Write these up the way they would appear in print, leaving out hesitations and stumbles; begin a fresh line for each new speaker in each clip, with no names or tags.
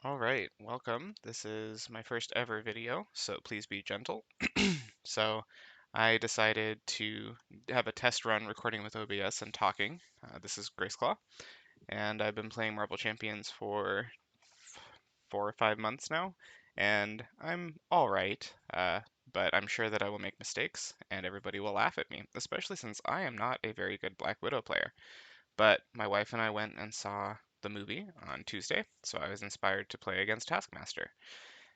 Alright, welcome. This is my first ever video, so please be gentle. So, I decided to have a test run recording with OBS and talking. This is Graceclaw, and I've been playing Marble Champions for 4 or 5 months now, and I'm alright, but I'm sure that I will make mistakes, and everybody will laugh at me, especially since I am not a very good Black Widow player. But my wife and I went and saw the movie on Tuesday, so I was inspired to play against Taskmaster.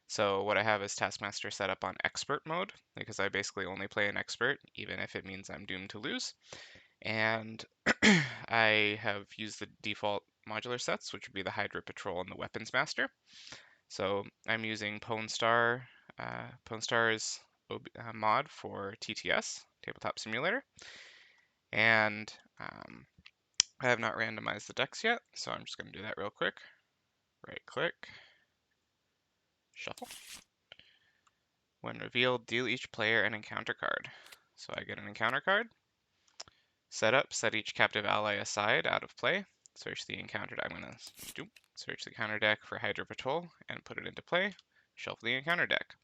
So what I have is Taskmaster set up on expert mode, because I basically only play an expert, even if it means I'm doomed to lose. And I have used the default modular sets, which would be the Hydra Patrol and the Weapons Master. So I'm using Pwnstar's mod for TTS, Tabletop Simulator. And I have not randomized the decks yet, so I'm just going to do that real quick. Right click, shuffle. When revealed, deal each player an encounter card. So I get an encounter card. Set up, set each captive ally aside out of play. Search the encounter deck. I'm going to search the counter deck for Hydra Patrol and put it into play. Shuffle the encounter deck.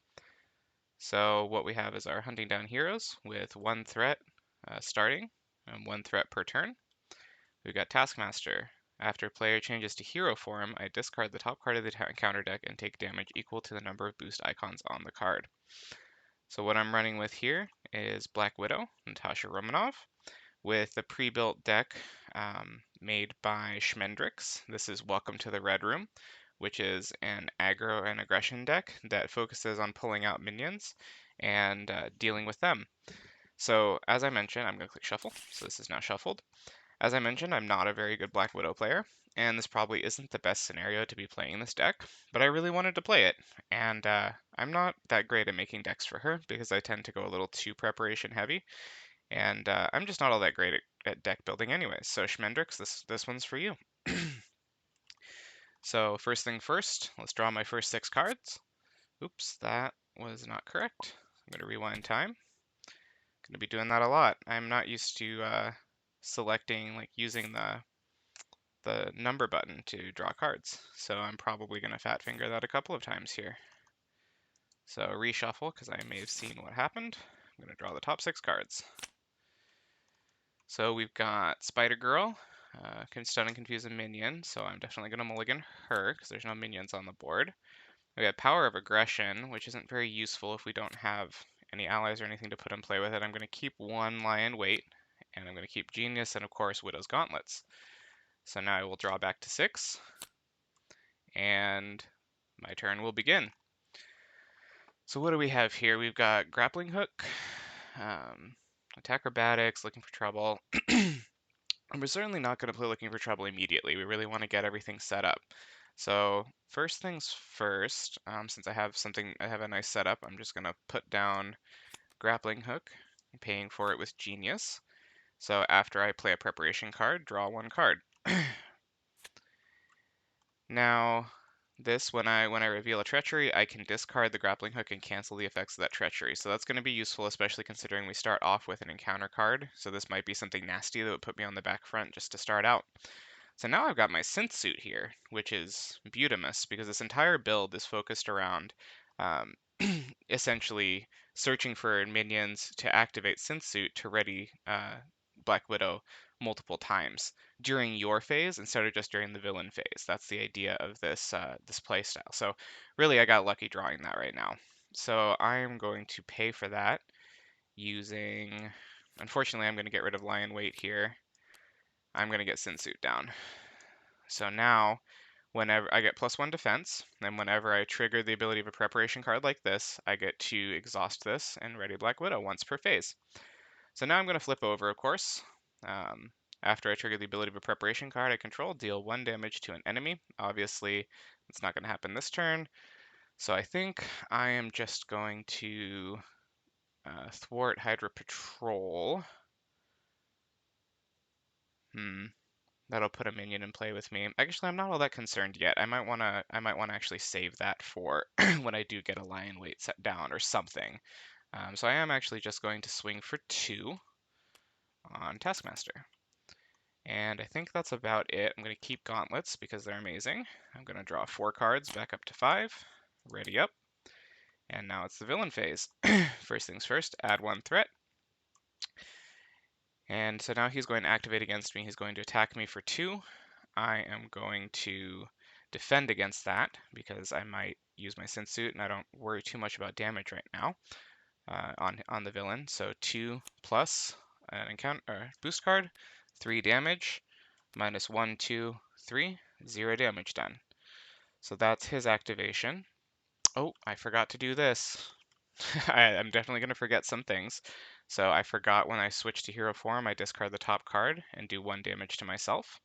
So what we have is our hunting down heroes with one threat starting and one threat per turn. We've got Taskmaster. After player changes to hero form, I discard the top card of the counter deck and take damage equal to the number of boost icons on the card. So what I'm running with here is Black Widow, Natasha Romanoff, with a pre-built deck made by Schmendrix. This is Welcome to the Red Room, which is an aggro and aggression deck that focuses on pulling out minions and dealing with them. So as I mentioned, I'm going to click shuffle. So this is now shuffled. As I mentioned, I'm not a very good Black Widow player, and this probably isn't the best scenario to be playing this deck, but I really wanted to play it, and I'm not that great at making decks for her because I tend to go a little too preparation heavy, and I'm just not all that great at deck building anyways. So Schmendrix, this one's for you. So first thing first, let's draw my first 6 cards. Oops, that was not correct. I'm going to rewind time. Going to be doing that a lot. I'm not used to selecting, like using the number button to draw cards. So I'm probably going to fat finger that a couple of times here. So reshuffle, because I may have seen what happened. I'm going to draw the top 6 cards. So we've got Spider Girl, can stun and confuse a minion, so I'm definitely going to mulligan her, because there's no minions on the board. We got Power of Aggression, which isn't very useful if we don't have any allies or anything to put in play with it. I'm going to keep 1 Lion Weight, and I'm going to keep Genius, and of course Widow's Gauntlets. So now I will draw back to 6, and my turn will begin. So what do we have here? We've got Grappling Hook, Attack Acrobatics, Looking for Trouble. And we're certainly not going to play Looking for Trouble immediately. We really want to get everything set up. So first things first, since I have a nice setup, I'm just going to put down Grappling Hook, paying for it with Genius. So after I play a preparation card, draw 1 card. Now, when I reveal a treachery, I can discard the grappling hook and cancel the effects of that treachery. So that's going to be useful, especially considering we start off with an encounter card. So this might be something nasty that would put me on the back front just to start out. So now I've got my synth suit here, which is beautimous because this entire build is focused around essentially searching for minions to activate synth suit to ready Black Widow multiple times during your phase instead of just during the villain phase. That's the idea of this this playstyle. So really, I got lucky drawing that right now. So I'm going to pay for that using. Unfortunately, I'm going to get rid of Lion Weight here. I'm going to get Sin Suit down. So now, whenever I get +1 defense, and whenever I trigger the ability of a preparation card like this, I get to exhaust this and ready Black Widow once per phase. So now I'm going to flip over, of course. After I trigger the ability of a preparation card I control, deal 1 damage to an enemy. Obviously, it's not going to happen this turn. So I think I am just going to thwart Hydra Patrol. That'll put a minion in play with me. Actually, I'm not all that concerned yet. I might wanna actually save that for when I do get a Lion Weight set down or something. So I am actually just going to swing for 2 on Taskmaster. And I think that's about it. I'm going to keep gauntlets because they're amazing. I'm going to draw 4 cards back up to 5. Ready up. And now it's the villain phase. First things first, add 1 threat. And so now he's going to activate against me. He's going to attack me for 2. I am going to defend against that because I might use my synth suit and I don't worry too much about damage right now on the villain. So 2 plus an encounter boost card, 3 damage, minus 1, 2, 3, 0 damage done. So that's his activation. Oh, I forgot to do this. I'm definitely going to forget some things. So I forgot when I switch to hero form, I discard the top card and do 1 damage to myself.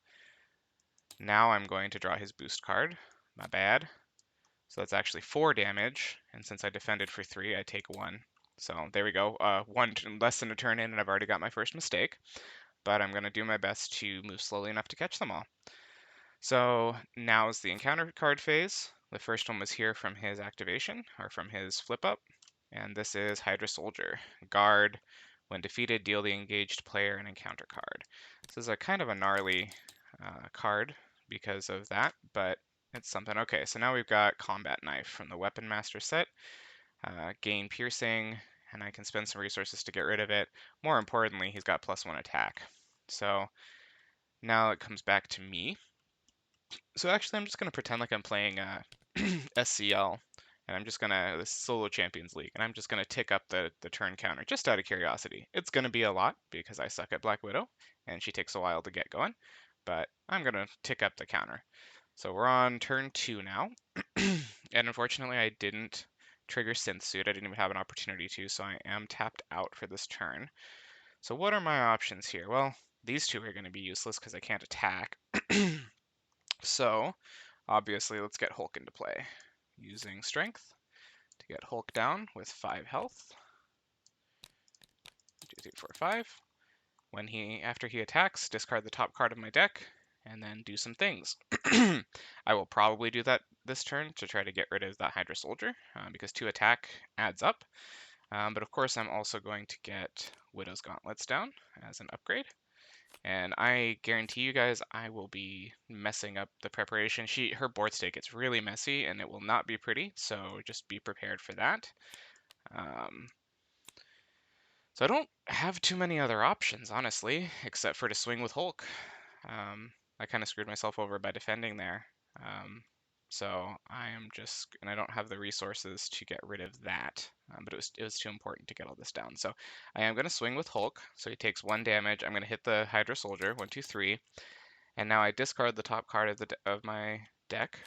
Now I'm going to draw his boost card. My bad. So that's actually 4 damage, and since I defended for 3, I take 1. So there we go. 1 less than a turn in, and I've already got my first mistake. But I'm going to do my best to move slowly enough to catch them all. So now is the encounter card phase. The first one was here from his activation, or from his flip up. And this is Hydra Soldier. Guard. When defeated, deal the engaged player an encounter card. This is a kind of a gnarly card because of that, but it's something. Okay, so now we've got Combat Knife from the Weapon Master set. Gain Piercing, and I can spend some resources to get rid of it. More importantly, he's got +1 attack. So now it comes back to me. So actually, I'm just going to pretend like I'm playing SCL, and I'm just going to, this Solo Champions League, and I'm just going to tick up the turn counter, just out of curiosity. It's going to be a lot, because I suck at Black Widow, and she takes a while to get going, but I'm going to tick up the counter. So we're on turn 2 now, and unfortunately I didn't trigger Synth Suit. I didn't even have an opportunity to, so I am tapped out for this turn. So what are my options here? Well, these two are going to be useless because I can't attack. So, obviously, let's get Hulk into play. Using Strength to get Hulk down with 5 health. 2, 3, 4, 5. After he attacks, discard the top card of my deck, and then do some things. I will probably do that this turn to try to get rid of that Hydra Soldier, because 2 attack adds up. But of course, I'm also going to get Widow's Gauntlets down as an upgrade. And I guarantee you guys I will be messing up the preparation. Her board state gets really messy and it will not be pretty, so just be prepared for that. So I don't have too many other options, honestly, except for to swing with Hulk. I kind of screwed myself over by defending there. So and I don't have the resources to get rid of that, but it was too important to get all this down. So I am going to swing with Hulk. So he takes 1 damage. I'm going to hit the Hydra Soldier, 1, 2, 3, and now I discard the top card of my deck,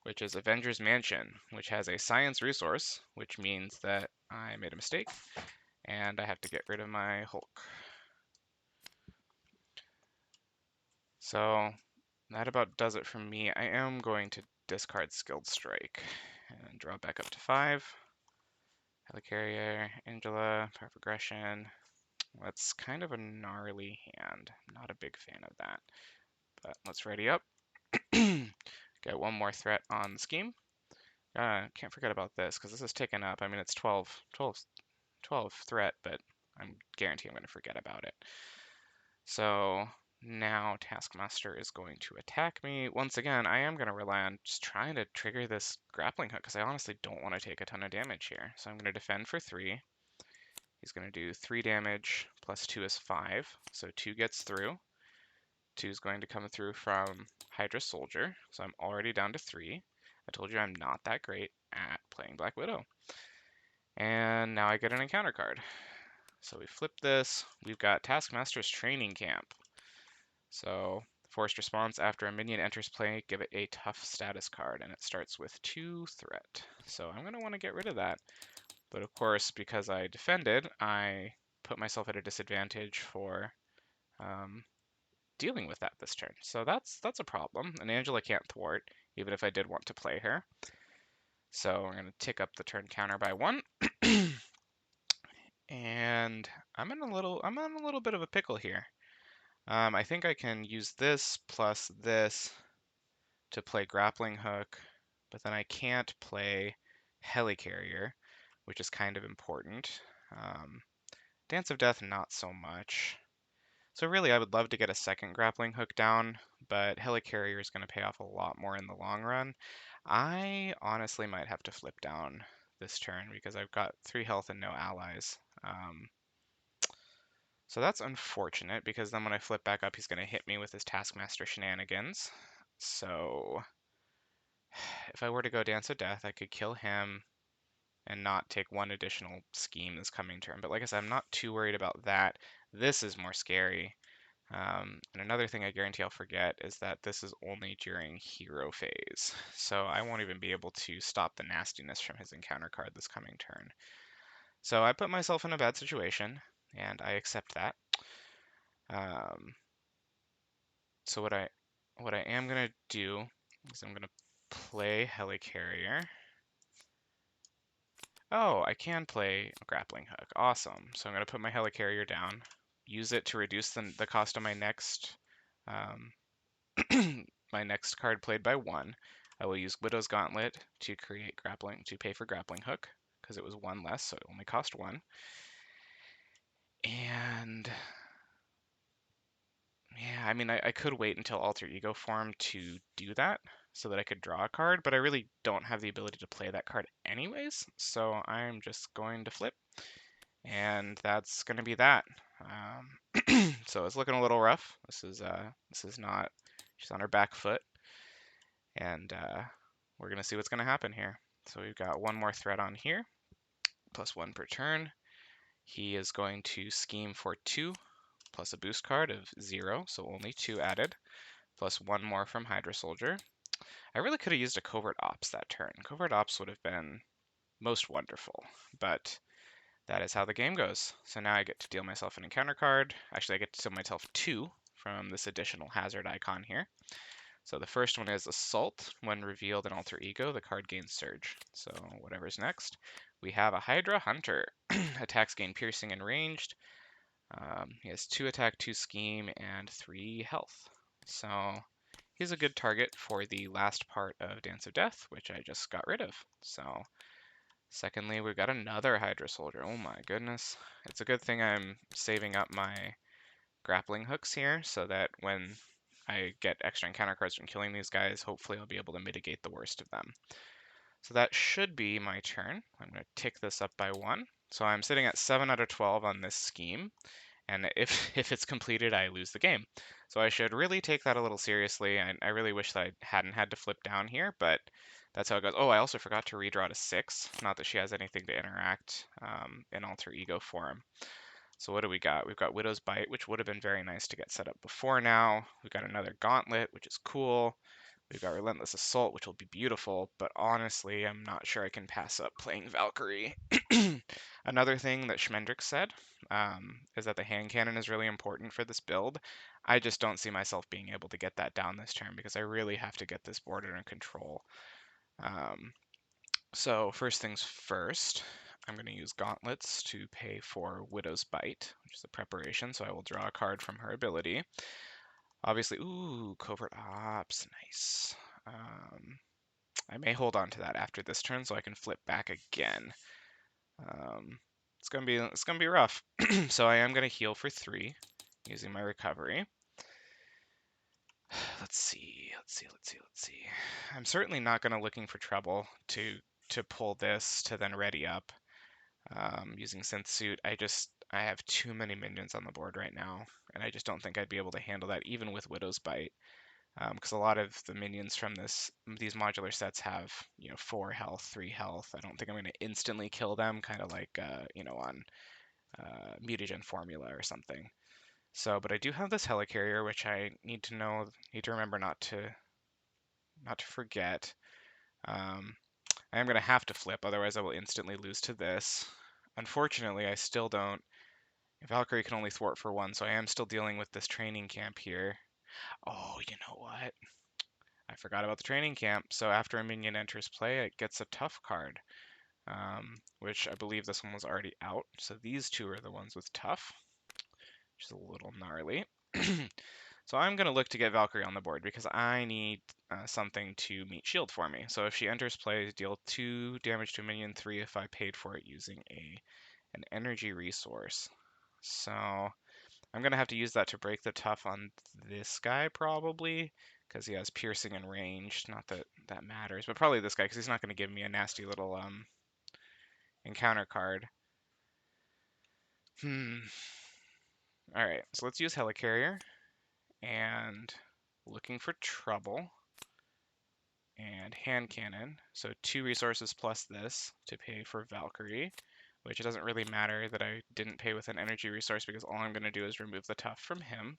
which is Avengers Mansion, which has a science resource, which means that I made a mistake, and I have to get rid of my Hulk. So that about does it for me. I am going to discard Skilled Strike and draw back up to 5. Helicarrier, Angela, Power Progression. That's kind of a gnarly hand. I'm not a big fan of that. But let's ready up. Get 1 more threat on the scheme. Can't forget about this because this is ticking up. I mean, it's 12 threat, but I'm guaranteeing I'm going to forget about it. So now Taskmaster is going to attack me. Once again, I am going to rely on just trying to trigger this grappling hook because I honestly don't want to take a ton of damage here. So I'm going to defend for 3. He's going to do 3 damage plus 2 is 5. So 2 gets through. 2 is going to come through from Hydra Soldier. So I'm already down to 3. I told you I'm not that great at playing Black Widow. And now I get an encounter card. So we flip this. We've got Taskmaster's Training Camp. So forced response after a minion enters play, give it a tough status card, and it starts with 2 threat. So I'm going to want to get rid of that. But of course, because I defended, I put myself at a disadvantage for dealing with that this turn. So that's a problem. And Angela can't thwart, even if I did want to play her. So we're going to tick up the turn counter by 1. And I'm in a little bit of a pickle here. I think I can use this plus this to play Grappling Hook, but then I can't play Helicarrier, which is kind of important. Dance of Death, not so much. So really, I would love to get a second grappling hook down, but Helicarrier is going to pay off a lot more in the long run. I honestly might have to flip down this turn because I've got 3 health and no allies. So that's unfortunate because then when I flip back up, he's going to hit me with his Taskmaster shenanigans. So if I were to go Dance of Death, I could kill him and not take 1 additional scheme this coming turn. But like I said, I'm not too worried about that. This is more scary. And another thing I guarantee I'll forget is that this is only during hero phase. So I won't even be able to stop the nastiness from his encounter card this coming turn. So I put myself in a bad situation, and I accept that. So what I am gonna do is I'm gonna play Helicarrier. Oh, I can play a grappling hook. Awesome. So I'm gonna put my Helicarrier down, use it to reduce the cost of my next um, my next card played by 1. I will use Widow's Gauntlet to pay for grappling hook because it was 1 less, so it only cost 1. And yeah, I mean, I could wait until Alter Ego form to do that so that I could draw a card, but I really don't have the ability to play that card anyways, so I'm just going to flip, and that's going to be that. So it's looking a little rough. This is not, she's on her back foot, and we're going to see what's going to happen here. So we've got 1 more threat on here, +1 per turn. He is going to scheme for 2, plus a boost card of 0, so only 2 added, plus 1 more from Hydra Soldier. I really could have used a Covert Ops that turn. Covert Ops would have been most wonderful, but that is how the game goes. So now I get to deal myself an encounter card. Actually, I get to deal myself 2 from this additional hazard icon here. So the first one is Assault. When revealed in Alter Ego, the card gains Surge. So whatever's next. We have a Hydra Hunter. Attacks gain Piercing and Ranged. He has 2 attack, 2 scheme, and 3 health. So he's a good target for the last part of Dance of Death, which I just got rid of. So secondly, we've got another Hydra Soldier. Oh my goodness. It's a good thing I'm saving up my grappling hooks here so that when I get extra encounter cards from killing these guys, hopefully I'll be able to mitigate the worst of them. So that should be my turn. I'm going to tick this up by 1. So I'm sitting at 7 out of 12 on this scheme. And if it's completed, I lose the game. So I should really take that a little seriously. I really wish that I hadn't had to flip down here, but that's how it goes. Oh, I also forgot to redraw to 6. Not that she has anything to interact in Alter Ego form. So what do we got? We've got Widow's Bite, which would have been very nice to get set up before now. We've got another Gauntlet, which is cool. We've got Relentless Assault, which will be beautiful, but honestly, I'm not sure I can pass up playing Valkyrie. Another thing that Schmendrix said is that the hand cannon is really important for this build. I just don't see myself being able to get that down this turn because I really have to get this board under control. So first things first, I'm going to use Gauntlets to pay for Widow's Bite, which is a preparation, so I will draw a card from her ability. Obviously, ooh, Covert Ops, nice. I may hold on to that after this turn so I can flip back again. It's gonna be rough. So I am gonna heal for 3 using my recovery. Let's see. I'm certainly not gonna looking for trouble to pull this to then ready up. Using Synth Suit, I have too many minions on the board right now, and I just don't think I'd be able to handle that even with Widow's Bite. Because a lot of the minions from these modular sets have 4 health, 3 health. I don't think I'm going to instantly kill them, kind of like on mutagen formula or something. So, but I do have this Helicarrier, which I need to remember not to forget. I am going to have to flip, otherwise I will instantly lose to this. Unfortunately, I still don't. Valkyrie can only thwart for 1, so I am still dealing with this training camp here. Oh, you know what? I forgot about the training camp. So after a minion enters play, it gets a tough card, which I believe this one was already out. So these 2 are the ones with tough, which is a little gnarly. So I'm going to look to get Valkyrie on the board because I need something to meet shield for me. So if she enters play, deal 2 damage to a minion, 3 if I paid for it using an energy resource. So I'm going to have to use that to break the tough on this guy probably, because he has piercing and ranged. Not that that matters, but probably this guy, because he's not going to give me a nasty little encounter card. Alright, so let's use Helicarrier, and looking for trouble, and hand cannon. So 2 resources plus this to pay for Valkyrie, which it doesn't really matter that I didn't pay with an energy resource because all I'm going to do is remove the tough from him.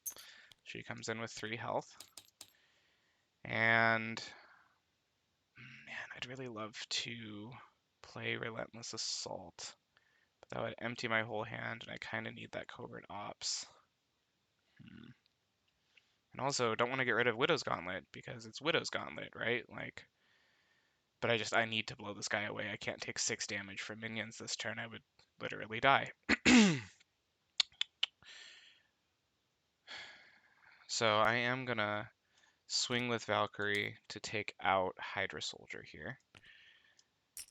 She comes in with 3 health. And man, I'd really love to play Relentless Assault, but that would empty my whole hand, and I kind of need that covert ops. And also, don't want to get rid of Widow's Gauntlet because it's Widow's Gauntlet, right? Like, but I need to blow this guy away. I can't take 6 damage from minions this turn. I would literally die. So I am gonna swing with Valkyrie to take out Hydra Soldier here.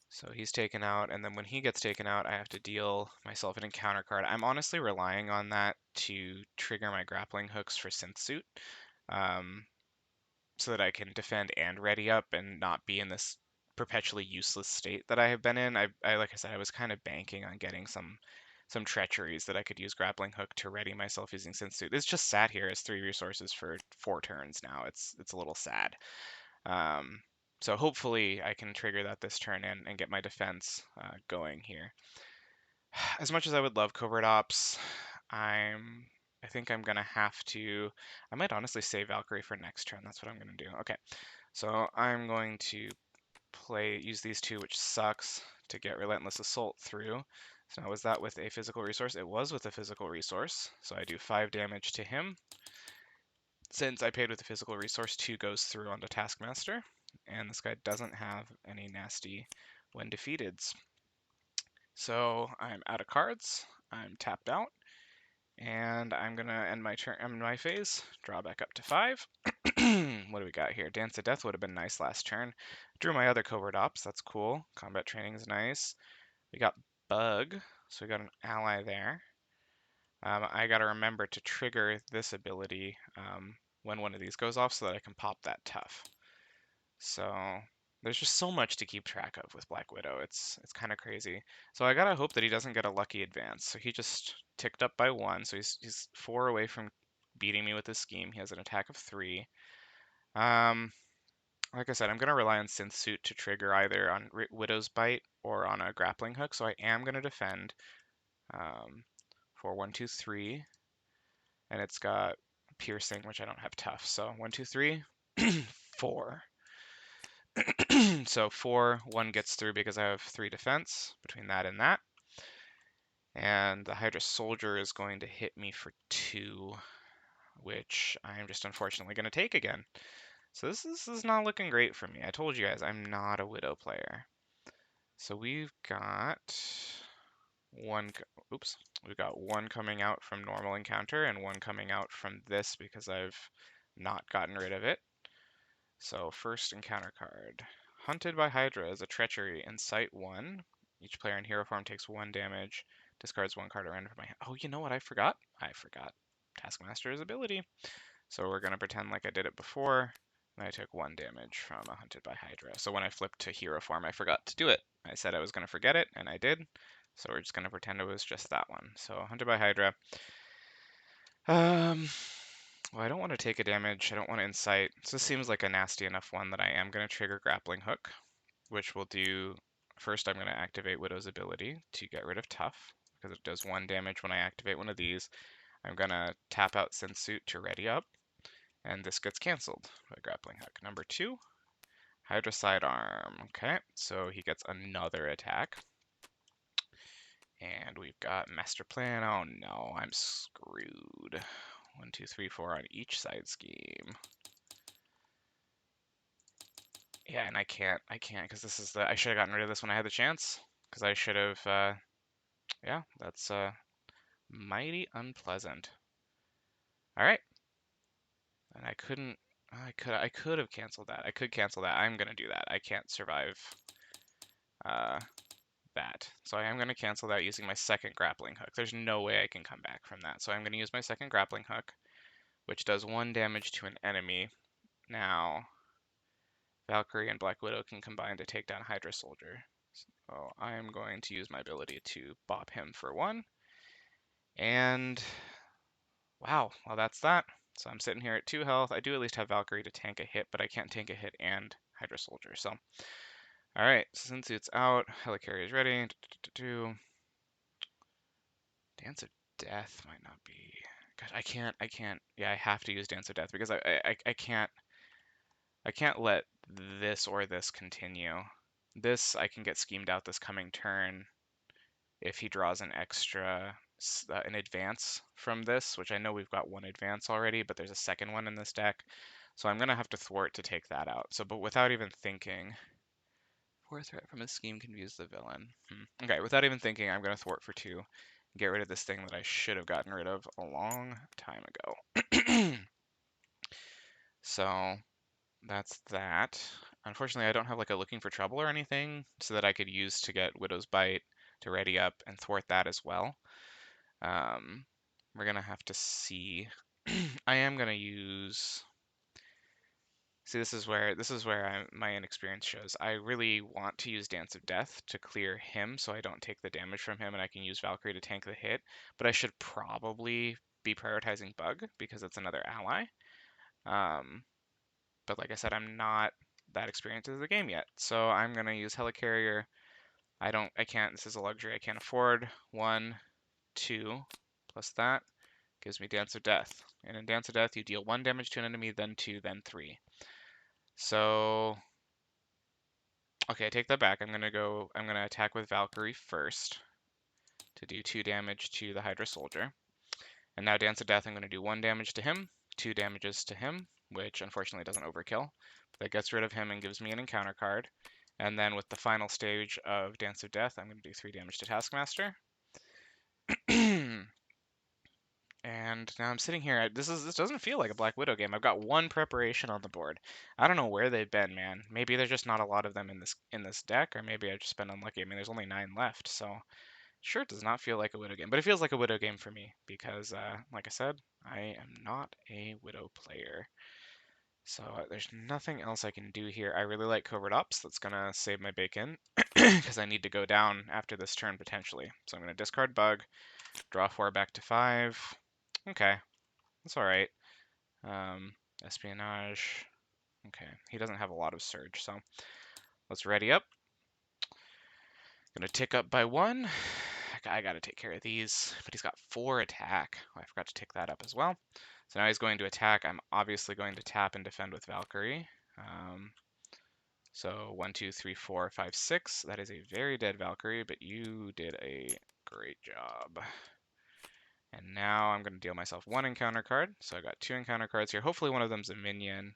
So he's taken out, and then when he gets taken out, I have to deal myself an encounter card. I'm honestly relying on that to trigger my grappling hooks for Synth Suit, so that I can defend and ready up and not be in this perpetually useless state that I have been in. I like I said, I was kind of banking on getting some treacheries that I could use grappling hook to ready myself using Synth Suit. It's just sat here as 3 resources for 4 turns now. It's a little sad. So hopefully I can trigger that this turn and get my defense going here. As much as I would love covert ops, I think I'm gonna have to. I might honestly save Valkyrie for next turn. That's what I'm gonna do. Okay, so I'm going to use these 2, which sucks, to get Relentless Assault through. So now was that with a physical resource? It was with a physical resource. So I do 5 damage to him. Since I paid with a physical resource, 2 goes through onto Taskmaster, and this guy doesn't have any nasty when defeateds. So I'm out of cards, I'm tapped out, and I'm gonna end my turn, my phase, draw back up to 5. What do we got here? Dance of Death would have been nice last turn. Drew my other covert ops, that's cool. Combat training is nice. We got Bug, so we got an ally there. I gotta remember to trigger this ability when one of these goes off so that I can pop that tough. So there's just so much to keep track of with Black Widow. It's kind of crazy. So I gotta hope that he doesn't get a lucky advance. So he just ticked up by 1, so he's 4 away from beating me with his scheme. He has an attack of 3. Like I said, I'm gonna rely on Synth Suit to trigger either on Widow's Bite or on a grappling hook. So I am gonna defend for 1, 2, 3, and it's got piercing, which I don't have tough. So 1, 2, 3, 4. So 4, 1 gets through because I have 3 defense between that and that. And the Hydra Soldier is going to hit me for 2, which I'm just unfortunately going to take again. So this is not looking great for me. I told you guys I'm not a Widow player. So we've got one coming out from normal encounter and 1 coming out from this because I've not gotten rid of it. So first encounter card. Hunted by Hydra is a treachery in sight 1. Each player in hero form takes 1 damage, discards 1 card at random from my hand. Oh, you know what? I forgot Taskmaster's ability. So we're going to pretend like I did it before, and I took 1 damage from a Hunted by Hydra. So when I flipped to hero form, I forgot to do it. I said I was going to forget it, and I did. So we're just going to pretend it was just that one. So Hunted by Hydra. Well, I don't want to take a damage. I don't want to incite. So this seems like a nasty enough one that I am going to trigger Grappling Hook, which will do... First, I'm going to activate Widow's ability to get rid of Tough, because it does 1 damage when I activate one of these. I'm going to tap out Synth Suit to ready up, and this gets canceled by Grappling Hook. Number 2, Hydra Sidearm. Okay, so he gets another attack. And we've got Master Plan. Oh no, I'm screwed. 1, 2, 3, 4 on each side scheme. Yeah, and I can't because this is I should have gotten rid of this when I had the chance. Because I should have, yeah, that's mighty unpleasant. All right, and I couldn't. I could have canceled that. I could cancel that. I'm gonna do that. I can't survive that. So I am going to cancel that using my second grappling hook. There's no way I can come back from that. So I'm going to use my second grappling hook, which does 1 damage to an enemy. Now, Valkyrie and Black Widow can combine to take down Hydra Soldier. So I am going to use my ability to bop him for 1. And wow, well that's that. So I'm sitting here at 2 health. I do at least have Valkyrie to tank a hit, but I can't tank a hit and Hydra Soldier. So, alright, since it's out, Helicarrier is ready. Dance of Death might not be. God, I can't. Yeah, I have to use Dance of Death because I can't let this or this continue. This I can get schemed out this coming turn if he draws an extra an advance from this, which I know we've got 1 advance already, but there's a second one in this deck. So I'm gonna have to thwart to take that out. So, but without even thinking, 4 threat from a scheme confuse the villain. Okay, without even thinking, I'm gonna thwart for 2. Get rid of this thing that I should have gotten rid of a long time ago. So that's that. Unfortunately, I don't have like a looking for trouble or anything so that I could use to get Widow's Bite to ready up and thwart that as well. We're gonna have to see. I am gonna use. See, this is where my inexperience shows. I really want to use Dance of Death to clear him so I don't take the damage from him and I can use Valkyrie to tank the hit, but I should probably be prioritizing Bug because it's another ally. But like I said, I'm not that experienced in the game yet, so I'm gonna use Helicarrier. I can't, this is a luxury I can't afford. 1, 2, plus that gives me Dance of Death. And in Dance of Death, you deal 1 damage to an enemy, then 2, then 3. So, okay, I take that back. I'm gonna attack with Valkyrie first to do 2 damage to the Hydra Soldier. And now Dance of Death, I'm gonna do 1 damage to him, 2 damages to him, which unfortunately doesn't overkill. But that gets rid of him and gives me an encounter card. And then with the final stage of Dance of Death, I'm gonna do 3 damage to Taskmaster. And now I'm sitting here. This doesn't feel like a Black Widow game. I've got 1 preparation on the board. I don't know where they've been, man. Maybe there's just not a lot of them in this deck, or maybe I've just been unlucky. I mean, there's only 9 left, so sure, it does not feel like a Widow game, but it feels like a Widow game for me because, like I said, I am not a Widow player. So there's nothing else I can do here. I really like Covert Ops. That's gonna save my bacon because I need to go down after this turn potentially. So I'm gonna discard Bug, draw 4 back to 5. Okay, that's all right. Espionage. Okay, he doesn't have a lot of surge, so let's ready up. Gonna tick up by 1. I gotta take care of these, but he's got 4 attack. Oh, I forgot to tick that up as well. So now he's going to attack. I'm obviously going to tap and defend with Valkyrie. So 1, 2, 3, 4, 5, 6. That is a very dead Valkyrie, but you did a great job. And now I'm going to deal myself 1 encounter card. So I got 2 encounter cards here. Hopefully one of them's a minion,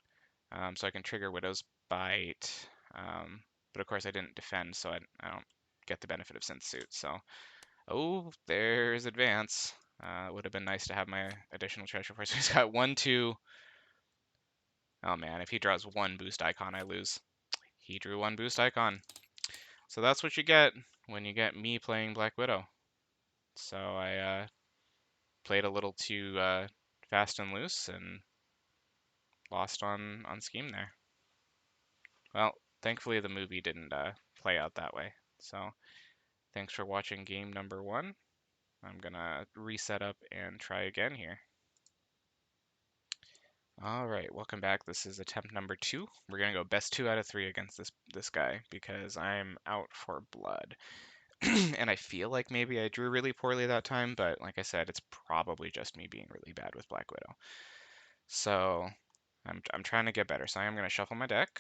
so I can trigger Widow's Bite. But of course I didn't defend, so I don't get the benefit of Synth Suit. So, oh, there's advance. It would have been nice to have my additional treasure for. So he's got 1, 2. Oh man, if he draws 1 boost icon, I lose. He drew 1 boost icon. So that's what you get when you get me playing Black Widow. So I played a little too fast and loose and lost on scheme there. Well, thankfully the movie didn't play out that way. So thanks for watching game number 1. I'm gonna reset up and try again here. All right, welcome back. This is attempt number 2. We're gonna go best 2 out of 3 against this guy because I'm out for blood. And I feel like maybe I drew really poorly that time, but like I said, it's probably just me being really bad with Black Widow. So I'm trying to get better. So I am gonna shuffle my deck.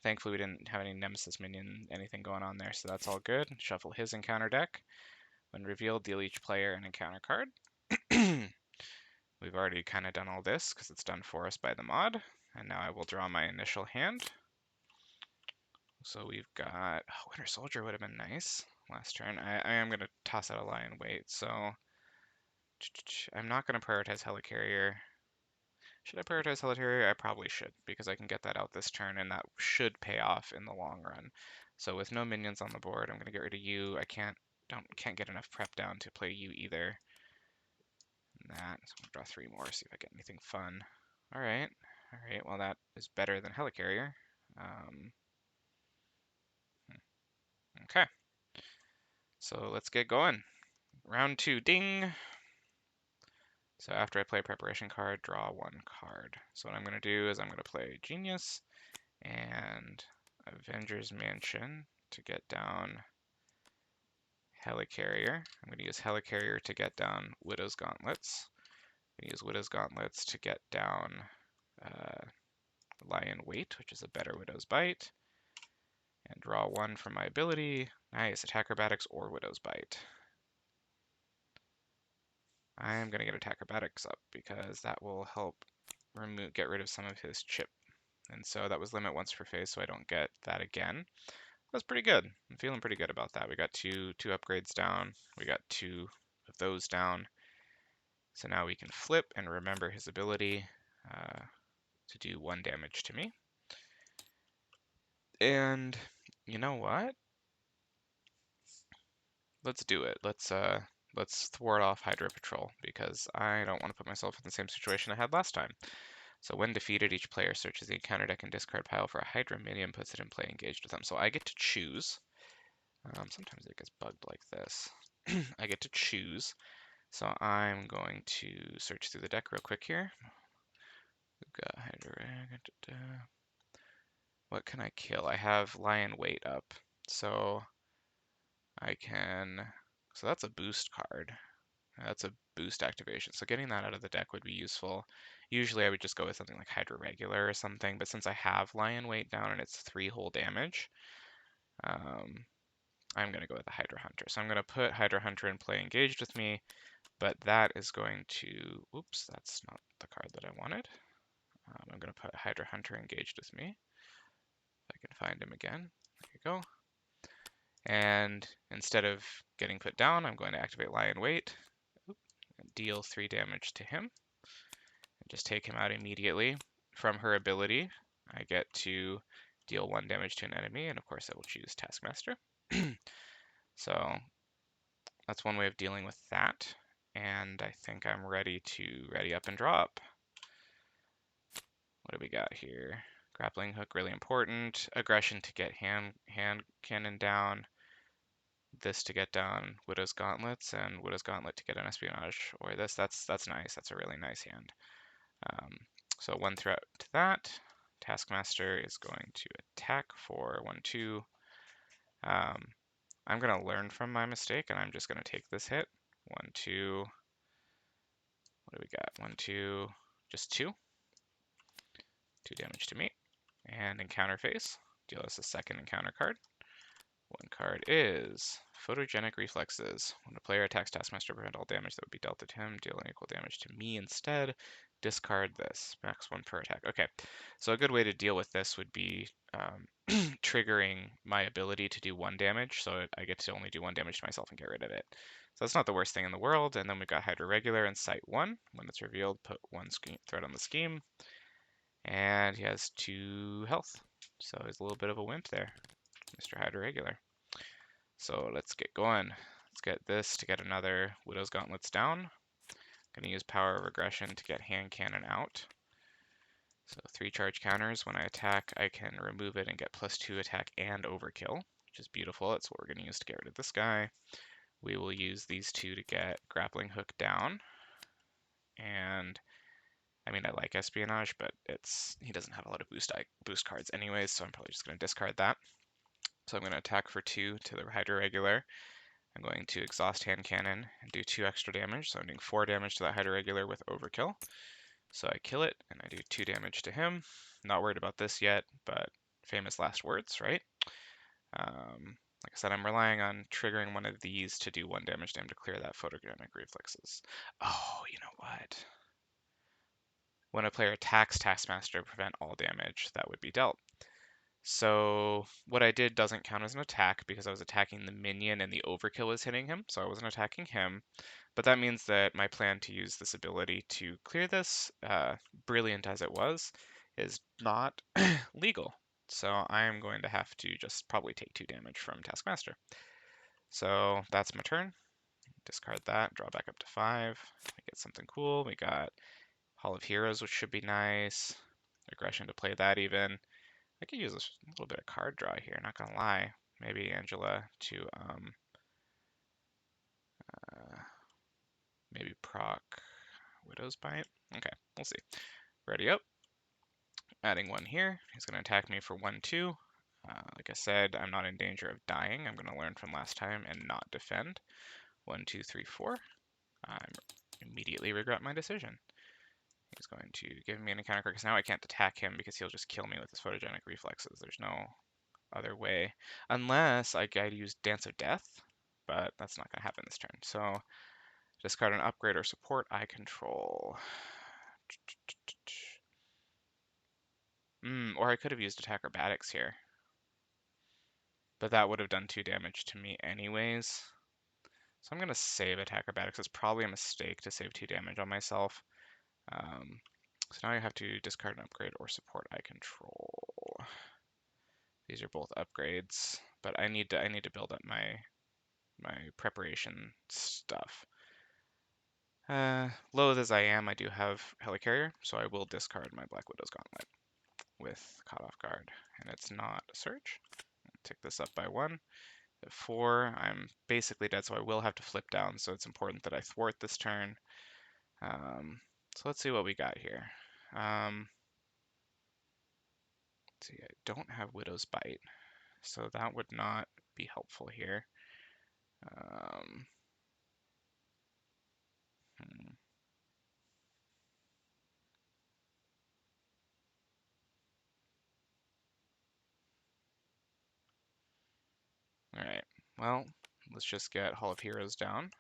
Thankfully, we didn't have any Nemesis minion, anything going on there, so that's all good. Shuffle his encounter deck. When revealed, deal each player an encounter card. We've already kind of done all this because it's done for us by the mod. And now I will draw my initial hand. So we've got... Oh, Winter Soldier would have been nice last turn. I am going to toss out a Lie in Wait, so... I'm not going to prioritize Helicarrier. Should I prioritize Helicarrier? I probably should, because I can get that out this turn, and that should pay off in the long run. So with no minions on the board, I'm gonna get rid of you. I can't get enough prep down to play you either. And that, so I'm gonna draw 3 more, see if I get anything fun. All right, well that is better than Helicarrier. Okay, so let's get going. Round 2, ding! So after I play a preparation card, draw 1 card. So what I'm going to do is I'm going to play Genius and Avengers Mansion to get down Helicarrier. I'm going to use Helicarrier to get down Widow's Gauntlets. I'm going to use Widow's Gauntlets to get down Lion Weight, which is a better Widow's Bite. And draw 1 from my ability. Nice, Attack Acrobatics or Widow's Bite. I'm going to get Attack Acrobatics up because that will help get rid of some of his chip. And so that was limit once per phase, so I don't get that again. That's pretty good. I'm feeling pretty good about that. We got two upgrades down. We got 2 of those down. So now we can flip and remember his ability to do 1 damage to me. And you know what? Let's do it. Let's thwart off Hydra Patrol because I don't want to put myself in the same situation I had last time. So when defeated, each player searches the encounter deck and discard pile for a Hydra minion, puts it in play, engaged with them. So I get to choose. Sometimes it gets bugged like this. I get to choose. So I'm going to search through the deck real quick here. We've got Hydra. What can I kill? I have Lion Weight up. So I can. So that's a boost card. That's a boost activation. So getting that out of the deck would be useful. Usually I would just go with something like Hydra Regular or something, but since I have Lion Weight down and it's 3 whole damage, I'm going to go with the Hydra Hunter. So I'm going to put Hydra Hunter in play engaged with me, but that is going to, oops, that's not the card that I wanted. I'm going to put Hydra Hunter engaged with me. If I can find him again. There you go. And instead of getting put down, I'm going to activate Lion Weight, and deal 3 damage to him. And just take him out immediately. From her ability, I get to deal 1 damage to an enemy, and of course I will choose Taskmaster. So that's one way of dealing with that. And I think I'm ready up and draw up. What do we got here? Grappling hook, really important. Aggression to get hand cannon down. This to get down Widow's Gauntlets, and Widow's Gauntlet to get an espionage. Or this, that's nice. That's a really nice hand. So 1 threat to that. Taskmaster is going to attack for 1/2. I'm going to learn from my mistake, and I'm just going to take this hit. 1/2. What do we got? 1/2. Just 2. 2 damage to me. And encounter phase. Deal us a second encounter card. 1 card is Photogenic Reflexes. When a player attacks Taskmaster, prevent all damage that would be dealt to him. Deal equal damage to me instead. Discard this. Max 1 per attack. Okay, so a good way to deal with this would be triggering my ability to do 1 damage, so I get to only do 1 damage to myself and get rid of it. So that's not the worst thing in the world. And then we've got Hydra Regular and Sight 1. When it's revealed, put 1 threat on the scheme. And he has 2 health. So he's a little bit of a wimp there, Mr. Hydra Regular. So let's get going. Let's get this to get another Widow's Gauntlets down. Going to use Power of Aggression to get hand cannon out. So 3 charge counters. When I attack, I can remove it and get +2 attack and overkill, which is beautiful. That's what we're going to use to get rid of this guy. We will use these 2 to get Grappling Hook down. And I mean, I like espionage, but he doesn't have a lot of boost cards anyways, so I'm probably just going to discard that. So I'm going to attack for 2 to the Hydra Regular. I'm going to exhaust hand cannon and do 2 extra damage, so I'm doing 4 damage to that Hydra Regular with overkill. So I kill it, and I do 2 damage to him. Not worried about this yet, but famous last words, right? Like I said, I'm relying on triggering one of these to do 1 damage to him to clear that Photogenic Reflexes. Oh, you know what? When a player attacks Taskmaster, prevent all damage that would be dealt. So what I did doesn't count as an attack because I was attacking the minion and the overkill was hitting him, so I wasn't attacking him. But that means that my plan to use this ability to clear this, brilliant as it was, is not legal. So I am going to have to just probably take 2 damage from Taskmaster. So that's my turn. Discard that, draw back up to 5. I get something cool. We got Hall of Heroes, which should be nice. Aggression to play that even. I could use a little bit of card draw here, not gonna lie. Maybe Angela to maybe proc Widow's Bite. Okay, we'll see. Ready up. Adding 1 here. He's gonna attack me for 1/2. Like I said, I'm not in danger of dying. I'm gonna learn from last time and not defend. 1, 2, 3, 4. I immediately regret my decision. He's going to give me an encounter card because now I can't attack him because he'll just kill me with his photogenic reflexes. There's no other way. Unless I use Dance of Death, but that's not going to happen this turn. So discard an upgrade or support I control. Or I could have used Attack Acrobatics here. But that would have done 2 damage to me anyways. So I'm going to save Attack Acrobatics. It's probably a mistake to save 2 damage on myself. So now I have to discard an upgrade or support I control. These are both upgrades, but I need to build up my preparation stuff. Loath as I am, I do have Helicarrier, so I will discard my Black Widow's Gauntlet with Caught Off Guard, and it's not a Surge. Tick this up by 1. At 4, I'm basically dead, so I will have to flip down, so it's important that I thwart this turn. So let's see what we got here. See, I don't have Widow's Bite, so that would not be helpful here. Alright, well, let's just get Hall of Heroes down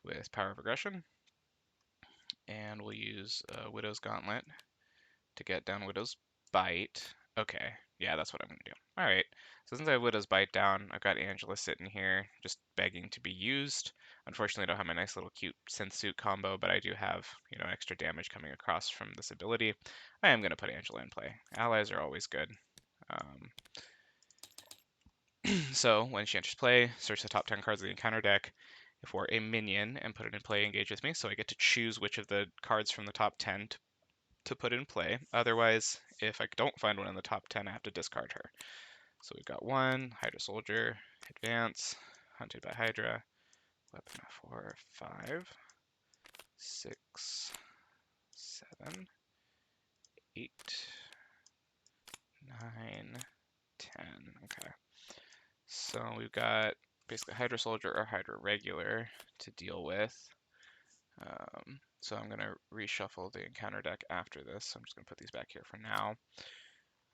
with Power of Aggression, and we'll use Widow's Gauntlet to get down Widow's Bite. Okay, yeah, that's what I'm going to do. Alright, so since I have Widow's Bite down, I've got Angela sitting here just begging to be used. Unfortunately, I don't have my nice little cute synth suit combo, but I do have, extra damage coming across from this ability. I am going to put Angela in play. Allies are always good. So when she enters play, search the top 10 cards of the encounter deck for a minion and put it in play, engage with me. So I get to choose which of the cards from the top 10 to put in play. Otherwise, if I don't find one in the top 10, I have to discard her. So we've got 1, Hydra Soldier, Advance, Hunted by Hydra, Weapon 4, 5, 6, 7, 8, 9, 10. Okay. So we've got basically Hydra Soldier or Hydra Regular to deal with. So I'm going to reshuffle the encounter deck after this. So I'm just going to put these back here for now.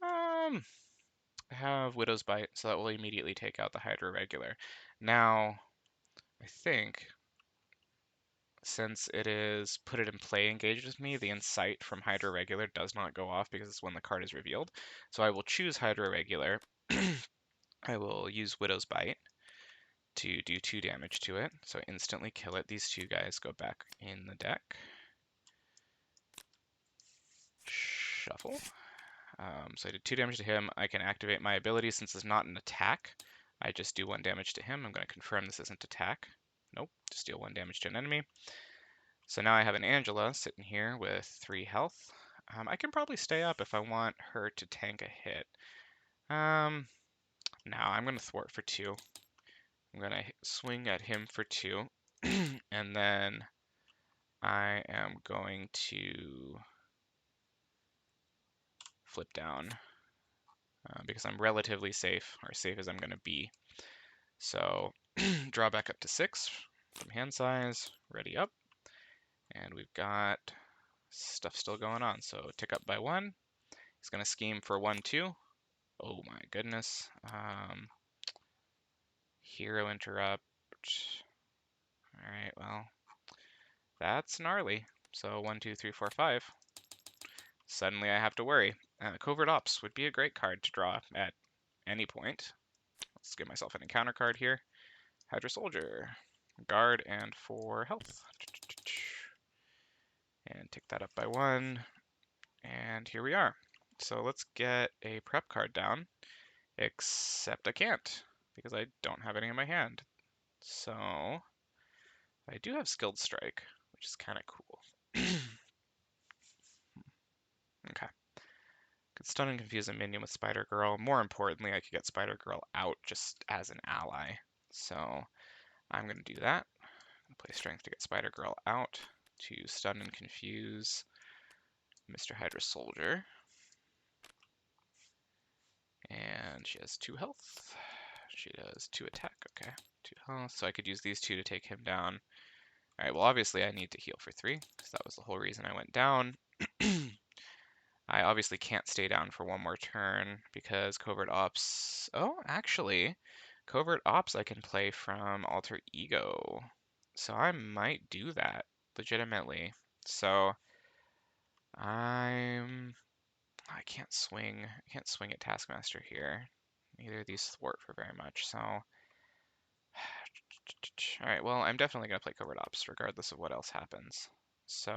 I have Widow's Bite, so that will immediately take out the Hydra Regular. Now, I think, since it is put it in play engaged with me, the Incite from Hydra Regular does not go off because it's when the card is revealed. So I will choose Hydra Regular. I will use Widow's Bite to do 2 damage to it, so instantly kill it. These 2 guys go back in the deck. Shuffle. So I did 2 damage to him. I can activate my ability since it's not an attack. I just do 1 damage to him. I'm going to confirm this isn't attack. Nope, just deal 1 damage to an enemy. So now I have an Angela sitting here with 3 health. I can probably stay up if I want her to tank a hit. Now I'm going to thwart for 2. I'm going to swing at him for 2. And then I am going to flip down because I'm relatively safe, or safe as I'm going to be. So draw back up to 6 from hand size, ready up. And we've got stuff still going on. So tick up by 1. He's going to scheme for 1, 2. Oh my goodness. Hero interrupt. Alright, well, that's gnarly. So 1, 2, 3, 4, 5. Suddenly I have to worry. Covert Ops would be a great card to draw at any point. Let's give myself an encounter card here. Hydra Soldier. Guard and 4 health. And tick that up by 1. And here we are. So let's get a prep card down, except I can't because I don't have any in my hand. So I do have Skilled Strike, which is kind of cool. Okay. Could stun and confuse a minion with Spider Girl. More importantly, I could get Spider Girl out just as an ally. So I'm going to do that. I'm going to play Strength to get Spider Girl out, to stun and confuse Mr. Hydra Soldier. And she has 2 health. She does 2 attack, okay. 2 health, so I could use these 2 to take him down. Alright, well obviously I need to heal for 3, because that was the whole reason I went down. I obviously can't stay down for 1 more turn, because Covert Ops... Oh, actually, Covert Ops I can play from Alter Ego. So I might do that, legitimately. So, I can't swing at Taskmaster here. Neither of these thwart for very much, so... Alright, well, I'm definitely going to play Covert Ops, regardless of what else happens. So,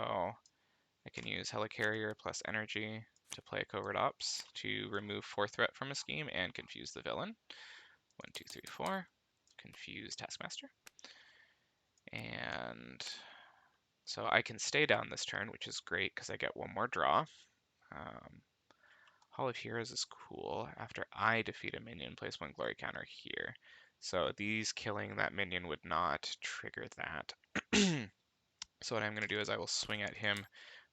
I can use Helicarrier plus Energy to play Covert Ops to remove 4 threat from a scheme and confuse the villain. 1, 2, 3, 4. Confuse Taskmaster. And so I can stay down this turn, which is great because I get 1 more draw. Hall of Heroes is cool. After I defeat a minion, place 1 glory counter here. So these killing that minion would not trigger that. So what I'm going to do is I will swing at him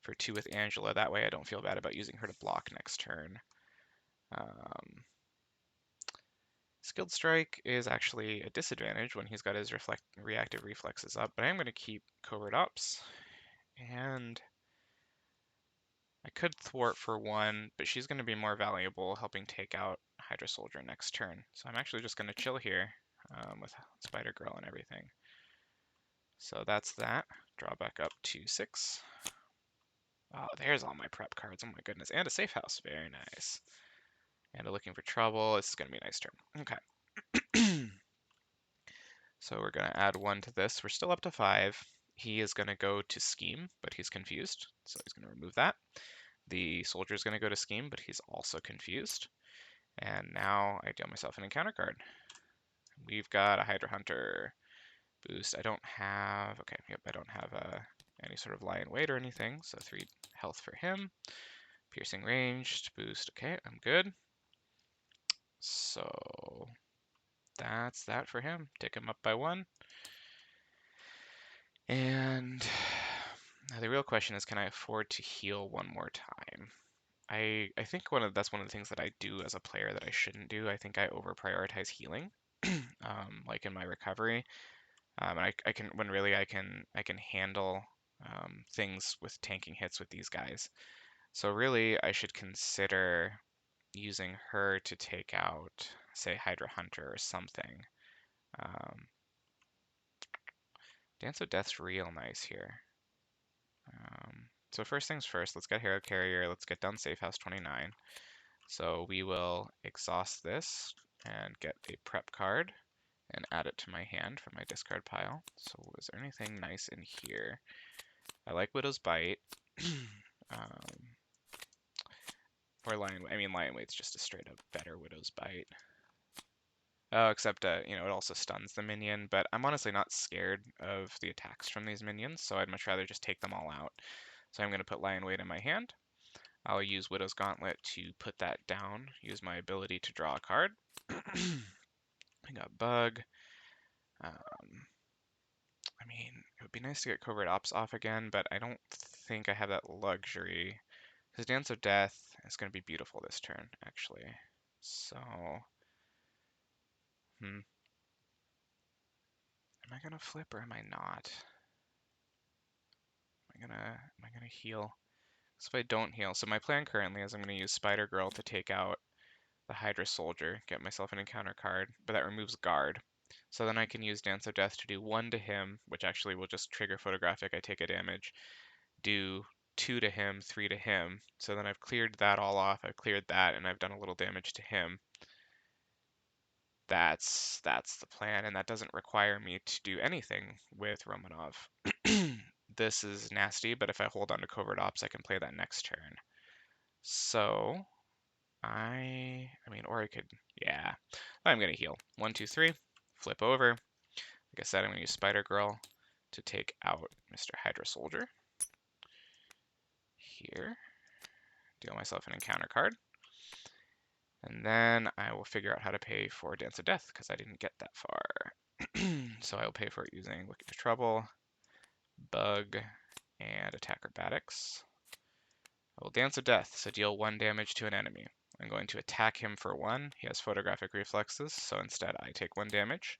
for 2 with Angela. That way I don't feel bad about using her to block next turn. Skilled Strike is actually a disadvantage when he's got his reactive reflexes up, but I'm going to keep Covert Ops. And I could thwart for 1, but she's going to be more valuable helping take out Hydra Soldier next turn. So I'm actually just going to chill here with Spider Girl and everything. So that's that. Draw back up to 6. Oh, there's all my prep cards. Oh my goodness. And a safe house. Very nice. And a looking for trouble. This is going to be a nice turn. Okay. So we're going to add 1 to this. We're still up to 5. He is going to go to Scheme, but he's confused. So he's going to remove that. The soldier is going to go to Scheme, but he's also confused. And now I deal myself an encounter card. We've got a Hydra Hunter boost. I don't have, okay, yep, I don't have any sort of lie in wait or anything. So 3 health for him. Piercing ranged boost. Okay, I'm good. So that's that for him. Take him up by 1. And the real question is, can I afford to heal 1 more time? I think that's one of the things that I do as a player that I shouldn't do. I think I over prioritize healing, like in my recovery. And I can, when really I can handle things with tanking hits with these guys. So really, I should consider using her to take out, say, Hydra Hunter or something. Dance of Death's real nice here. So first things first, let's get Hero Carrier, let's get down Safe House 29. So we will exhaust this and get a prep card and add it to my hand from my discard pile. So is there anything nice in here? I like Widow's Bite. Or Lion Weight. I mean, Lion Weight's just a straight up better Widow's Bite. Oh, except, you know, it also stuns the minion, but I'm honestly not scared of the attacks from these minions, so I'd much rather just take them all out. So I'm going to put Lion Weight in my hand. I'll use Widow's Gauntlet to put that down, use my ability to draw a card. I got Bug. I mean, it would be nice to get Covert Ops off again, but I don't think I have that luxury. Because Dance of Death is going to be beautiful this turn, actually. So, am I going to flip or am I not? Am I gonna heal? So if I don't heal, so my plan currently is I'm going to use Spider Girl to take out the Hydra Soldier, get myself an encounter card, but that removes guard. So then I can use Dance of Death to do 1 to him, which actually will just trigger Photographic, I take a damage, do 2 to him, 3 to him. So then I've cleared that all off, I've cleared that, and I've done a little damage to him. That's the plan, and that doesn't require me to do anything with Romanov. This is nasty, but if I hold on to Covert Ops, I can play that next turn. So I mean, or I could, yeah. I'm gonna heal. 1, 2, 3. Flip over. Like I said, I'm gonna use Spider Girl to take out Mr. Hydra Soldier. Here. Deal myself an encounter card. And then I will figure out how to pay for Dance of Death, because I didn't get that far. So I will pay for it using Wicked Trouble, Bug, and Attack Acrobatics. I will Dance of Death, so deal 1 damage to an enemy. I'm going to attack him for 1. He has photographic reflexes, so instead I take 1 damage.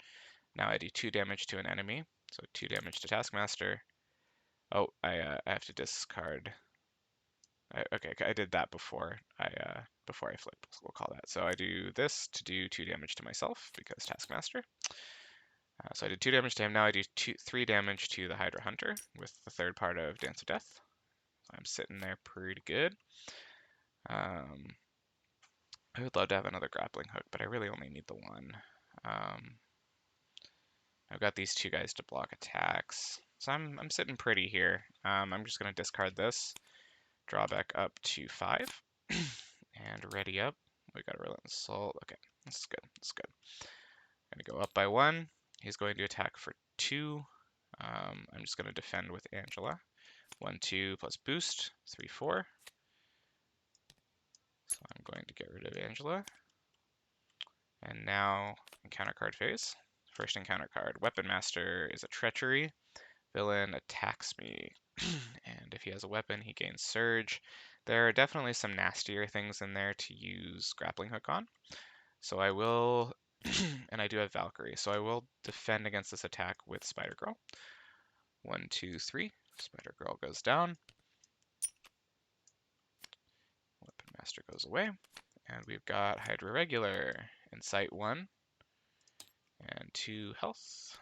Now I do 2 damage to an enemy, so 2 damage to Taskmaster. Oh, I have to discard. Okay, I did that before I flip. We'll call that. So I do this to do 2 damage to myself because Taskmaster. So I did 2 damage to him. Now I do 3 damage to the Hydra Hunter with the third part of Dance of Death. So I'm sitting there pretty good. I would love to have another grappling hook, but I really only need the one. I've got these 2 guys to block attacks, so I'm sitting pretty here. I'm just going to discard this, draw back up to 5, and ready up. We got a Relentless Assault. Okay, this is good. This is good. I'm going to go up by 1. He's going to attack for 2. I'm just going to defend with Angela. 1, 2 plus boost, 3, 4. So I'm going to get rid of Angela. And now encounter card phase. First encounter card, Weapon Master is a treachery. Villain attacks me. And if he has a weapon, he gains Surge. There are definitely some nastier things in there to use Grappling Hook on. So I will, and I do have Valkyrie, so I will defend against this attack with Spider Girl. 1, 2, 3. Spider Girl goes down. Weapon Master goes away. And we've got Hydra Regular. Insight 1. And 2 health.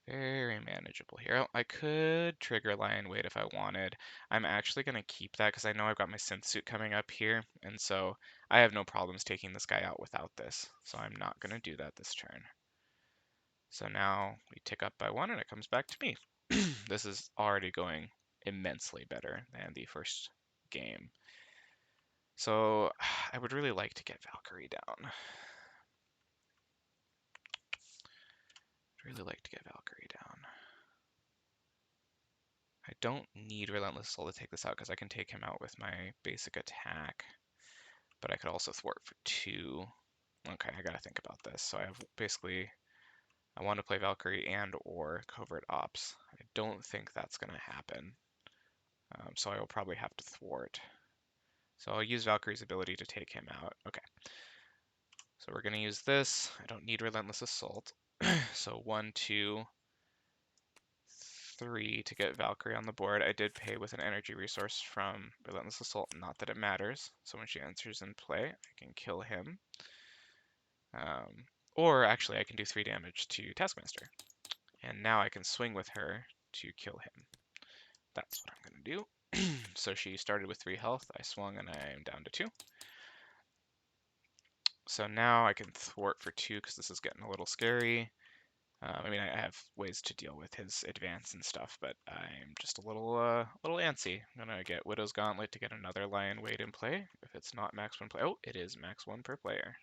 Very manageable here. Oh, I could trigger Lion Weight if I wanted. I'm actually going to keep that because I know I've got my synth suit coming up here. And so I have no problems taking this guy out without this. So I'm not going to do that this turn. So now we tick up by 1 and it comes back to me. This is already going immensely better than the first game. So I would really like to get Valkyrie down. Really like to get Valkyrie down. I don't need Relentless Soul to take this out because I can take him out with my basic attack. But I could also thwart for 2. Okay, I gotta think about this. So I have basically, I want to play Valkyrie and or Covert Ops. I don't think that's gonna happen. So I will probably have to thwart. So I'll use Valkyrie's ability to take him out. Okay. So we're gonna use this. I don't need Relentless Assault. So 1, 2, 3 to get Valkyrie on the board. I did pay with an energy resource from Relentless Assault, not that it matters. So when she enters in play, I can kill him. Or actually, I can do 3 damage to Taskmaster. And now I can swing with her to kill him. That's what I'm going to do. So she started with 3 health. I swung and I'm down to 2. So now I can thwart for 2 because this is getting a little scary. I mean, I have ways to deal with his advance and stuff, but I'm just a little antsy. I'm gonna get Widow's Gauntlet to get another Lion Weight in play. If it's not max 1 play, oh, it is max 1 per player.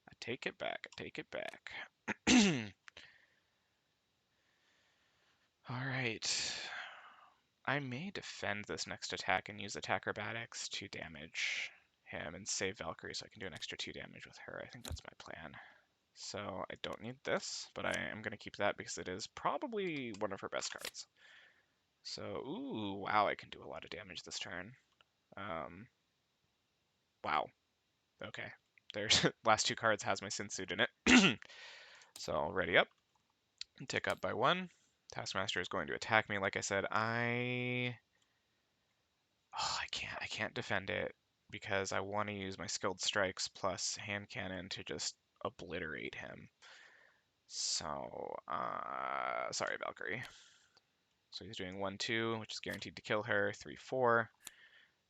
I take it back. I take it back. All right. I may defend this next attack and use Attack Acrobatics to damage him and save Valkyrie so I can do an extra 2 damage with her. I think that's my plan. So I don't need this, but I am going to keep that because it is probably one of her best cards. So, ooh, wow, I can do a lot of damage this turn. Wow. Okay. There's last 2 cards has my synth suit in it. So I'll ready up and tick up by 1. Taskmaster is going to attack me. Like I said, I can't defend it because I want to use my skilled strikes plus hand cannon to just obliterate him. So, sorry, Valkyrie. So he's doing 1, 2, which is guaranteed to kill her. 3, 4.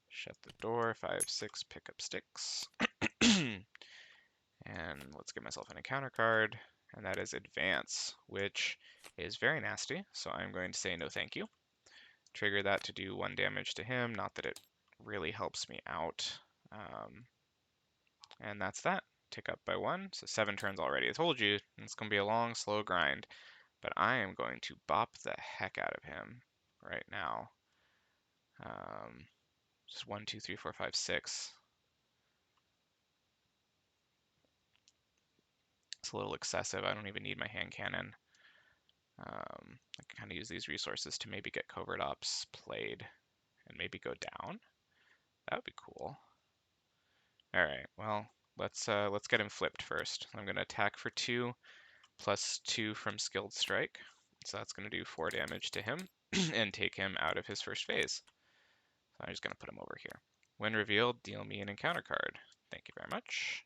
Shut the door. 5, 6. Pick up sticks. And let's give myself an encounter card, and that is Advance, which is very nasty. So I'm going to say no thank you. Trigger that to do 1 damage to him. Not that it really helps me out. And that's that. Tick up by 1, so 7 turns already. I told you, it's going to be a long, slow grind, but I am going to bop the heck out of him right now. Just 1, 2, 3, 4, 5, 6. It's a little excessive. I don't even need my hand cannon. I can kind of use these resources to maybe get covert ops played and maybe go down. That would be cool. All right, well, let's get him flipped first. I'm going to attack for 2 plus 2 from skilled strike. So that's going to do 4 damage to him and take him out of his first phase. So I'm just going to put him over here. When revealed, deal me an encounter card. Thank you very much.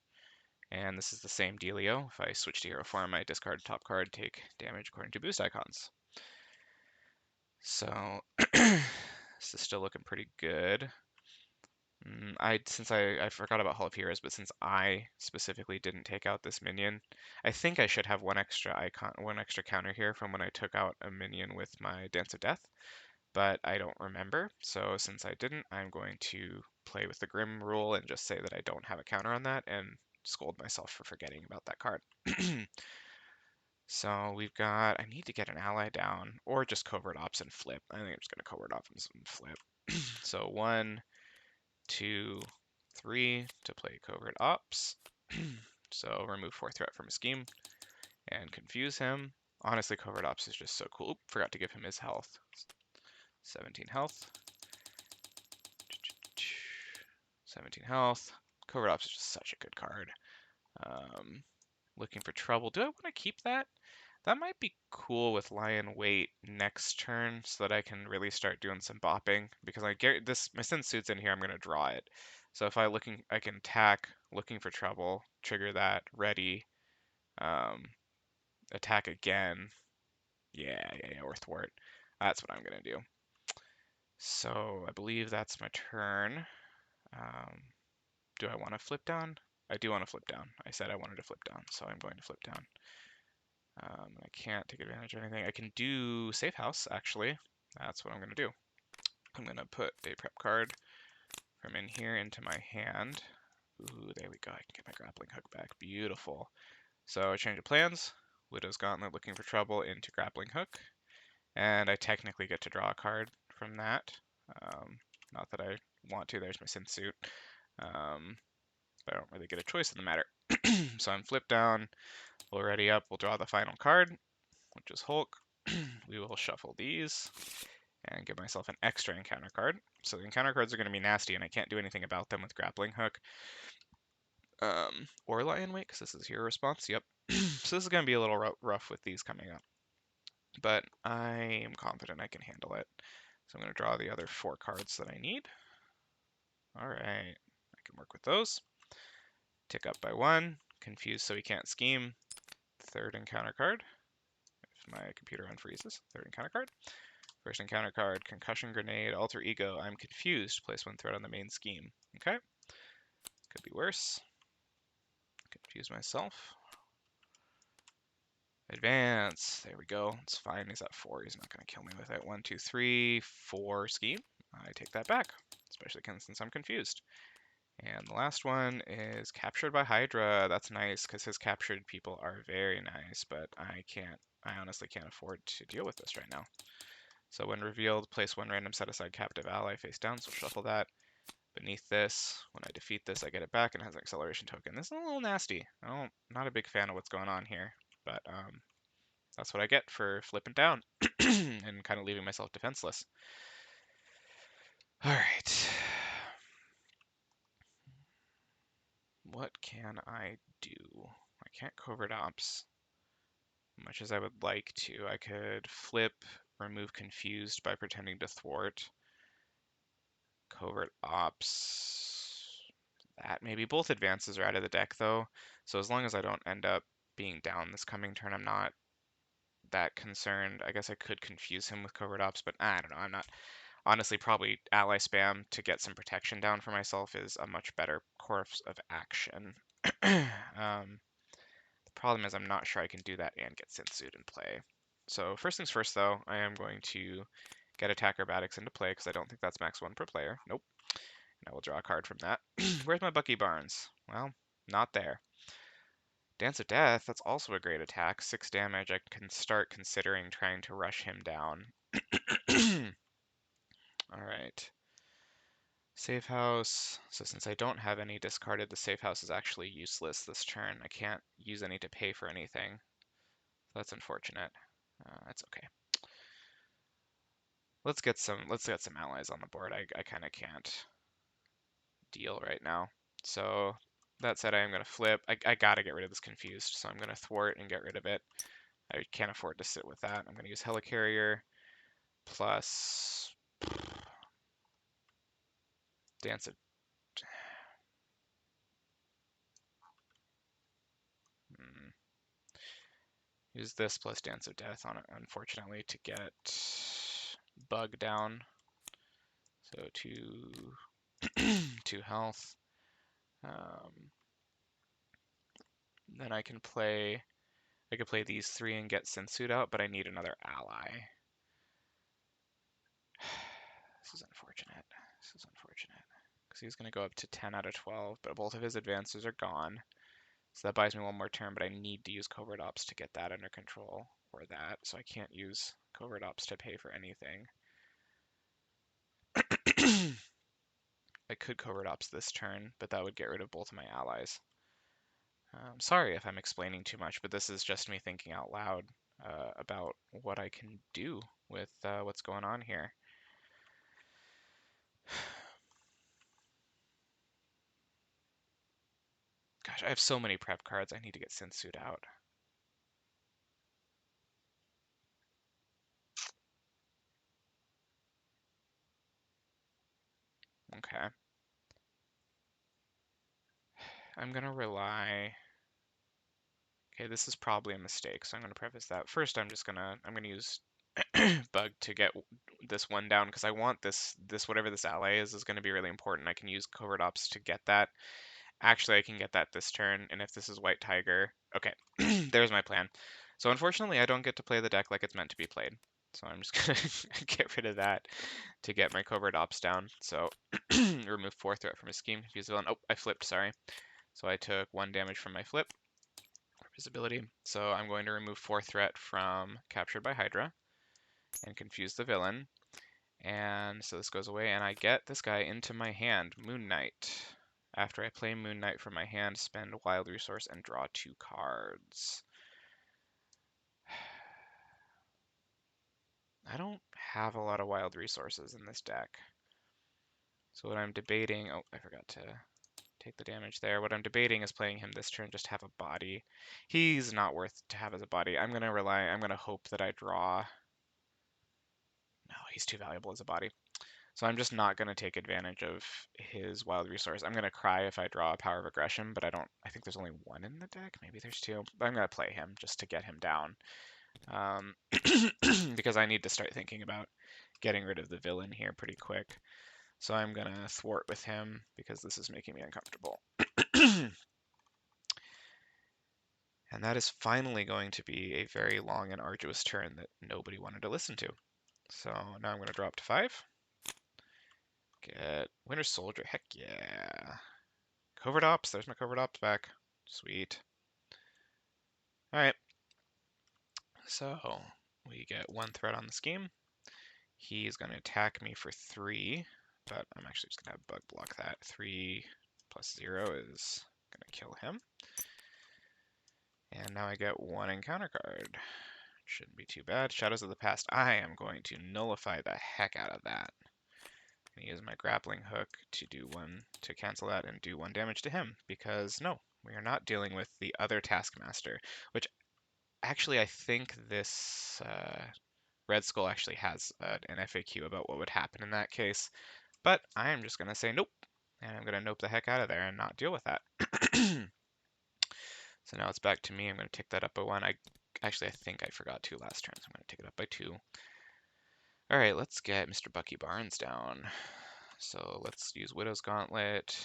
And this is the same dealio. If I switch to hero form, I discard top card, take damage according to boost icons. So this is still looking pretty good. Since I forgot about Hall of Heroes, but since I specifically didn't take out this minion, I think I should have one extra counter here from when I took out a minion with my Dance of Death, but I don't remember. So since I didn't, I'm going to play with the Grim rule and just say that I don't have a counter on that and scold myself for forgetting about that card. So we've got, I need to get an ally down or just covert ops and flip. I think I'm just going to covert ops and flip. So 1, 2, 3 to play covert ops. So remove 4 threat from a scheme and confuse him. Honestly, covert ops is just so cool. Oop, forgot to give him his health. 17 health. 17 health. Covert ops is just such a good card. Looking for trouble. Do I want to keep that? That might be cool with Lion Wait next turn so that I can really start doing some bopping because I get this, my Sin Suit's in here, I'm going to draw it. So if I can attack, looking for trouble, trigger that, ready, attack again. Yeah, or thwart. That's what I'm going to do. So I believe that's my turn. Do I want to flip down? I do want to flip down. I said I wanted to flip down, so I'm going to flip down. I can't take advantage of anything. I can do Safe House, actually. That's what I'm going to do. I'm going to put a prep card from in here into my hand. Ooh, there we go. I can get my grappling hook back. Beautiful. So I change of plans. Widow's Gauntlet looking for trouble into grappling hook. And I technically get to draw a card from that. Not that I want to. There's my Synth Suit. But I don't really get a choice in the matter. So I'm flipped down. We'll ready up. We'll draw the final card, which is Hulk. We will shuffle these and give myself an extra encounter card. So the encounter cards are going to be nasty, and I can't do anything about them with Grappling Hook. Or Lion Wait, because this is your response. Yep. So this is going to be a little rough with these coming up. But I am confident I can handle it. So I'm going to draw the other 4 cards that I need. All right. I can work with those. Tick up by 1. Confused so he can't scheme. 3rd encounter card. If my computer unfreezes. 3rd encounter card. First encounter card, Concussion Grenade, Alter Ego. I'm confused. Place 1 threat on the main scheme. Okay. Could be worse. Confuse myself. Advance. There we go. It's fine. He's at 4. He's not going to kill me with it. 1, 2, 3, 4 scheme. I take that back, especially since I'm confused. And the last one is Captured by Hydra. That's nice because his captured people are very nice, but I honestly can't afford to deal with this right now. So when revealed, place 1 random set aside captive ally face down, so shuffle that. Beneath this, when I defeat this, I get it back and it has an acceleration token. This is a little nasty. I'm not a big fan of what's going on here, but that's what I get for flipping down and kind of leaving myself defenseless. All right. What can I do? I can't covert ops much as I would like to. I could flip, remove confused by pretending to thwart. Covert ops. That maybe both advances are out of the deck though. So as long as I don't end up being down this coming turn, I'm not that concerned. I guess I could confuse him with covert ops, but I don't know. I'm not. Honestly, probably ally spam to get some protection down for myself is a much better course of action. The problem is I'm not sure I can do that and get Synth Suit in play. So first things first though, I am going to get Attack Acrobatics into play because I don't think that's max 1 per player. Nope. I will draw a card from that. Where's my Bucky Barnes? Well, not there. Dance of Death, that's also a great attack. 6 damage, I can start considering trying to rush him down. Alright. Safe house. So since I don't have any discarded, the safe house is actually useless this turn. I can't use any to pay for anything. That's unfortunate. That's okay. Let's get some allies on the board. I kind of can't deal right now. So that said, I am going to flip. I got to get rid of this confused, so I'm going to thwart and get rid of it. I can't afford to sit with that. I'm going to use Helicarrier plus Dance of... Use this plus Dance of Death on it, unfortunately, to get Bug down. So 2 health. Then I could play these 3 and get Synsuit out, but I need another ally. This is unfortunate. Because he's going to go up to 10 out of 12, but both of his advances are gone. So that buys me 1 more turn, but I need to use Covert Ops to get that under control, or that, so I can't use Covert Ops to pay for anything. I could Covert Ops this turn, but that would get rid of both of my allies. Sorry if I'm explaining too much, but this is just me thinking out loud about what I can do with what's going on here. Gosh, I have so many prep cards. I need to get Synsuit out. Okay. I'm going to rely... Okay, this is probably a mistake, so I'm going to preface that. First, I'm going to use Bug to get this 1 down, because I want this whatever this ally is going to be really important. I can use Covert Ops to get that. Actually, I can get that this turn, and if this is White Tiger... Okay, there's my plan. So unfortunately, I don't get to play the deck like it's meant to be played. So I'm just going to get rid of that to get my Covert Ops down. So remove 4 threat from his scheme. Confuse the villain. Oh, I flipped, sorry. So I took 1 damage from my flip. Visibility. So I'm going to remove 4 threat from Captured by Hydra and confuse the villain. And so this goes away, and I get this guy into my hand, Moon Knight. After I play Moon Knight from my hand, spend Wild Resource and draw 2 cards. I don't have a lot of Wild Resources in this deck. So what I'm debating... Oh, I forgot to take the damage there. What I'm debating is playing him this turn, just have a body. He's not worth to have as a body. I'm going to hope that I draw... No, he's too valuable as a body. So I'm just not going to take advantage of his Wild Resource. I'm going to cry if I draw a Power of Aggression, but I think there's only 1 in the deck. Maybe there's 2. But I'm going to play him just to get him down. Because I need to start thinking about getting rid of the villain here pretty quick. So I'm going to thwart with him because this is making me uncomfortable. And that is finally going to be a very long and arduous turn that nobody wanted to listen to. So now I'm going to drop to 5. Get Winter Soldier. Heck yeah. Covert Ops. There's my Covert Ops back. Sweet. Alright. So we get 1 threat on the scheme. He's going to attack me for 3, but I'm actually just going to have Bug block that. 3 plus 0 is going to kill him. And now I get 1 encounter card. Shouldn't be too bad. Shadows of the Past. I am going to nullify the heck out of that. I'm going to use my grappling hook to cancel that and do 1 damage to him, because no, we are not dealing with the other Taskmaster, which actually I think this Red Skull actually has an FAQ about what would happen in that case, but I am just going to say nope, and I'm going to nope the heck out of there and not deal with that. So now it's back to me. I'm going to take that up by 1. I think I forgot 2 last turn, so I'm going to take it up by 2. All right, let's get Mr. Bucky Barnes down. So let's use Widow's Gauntlet,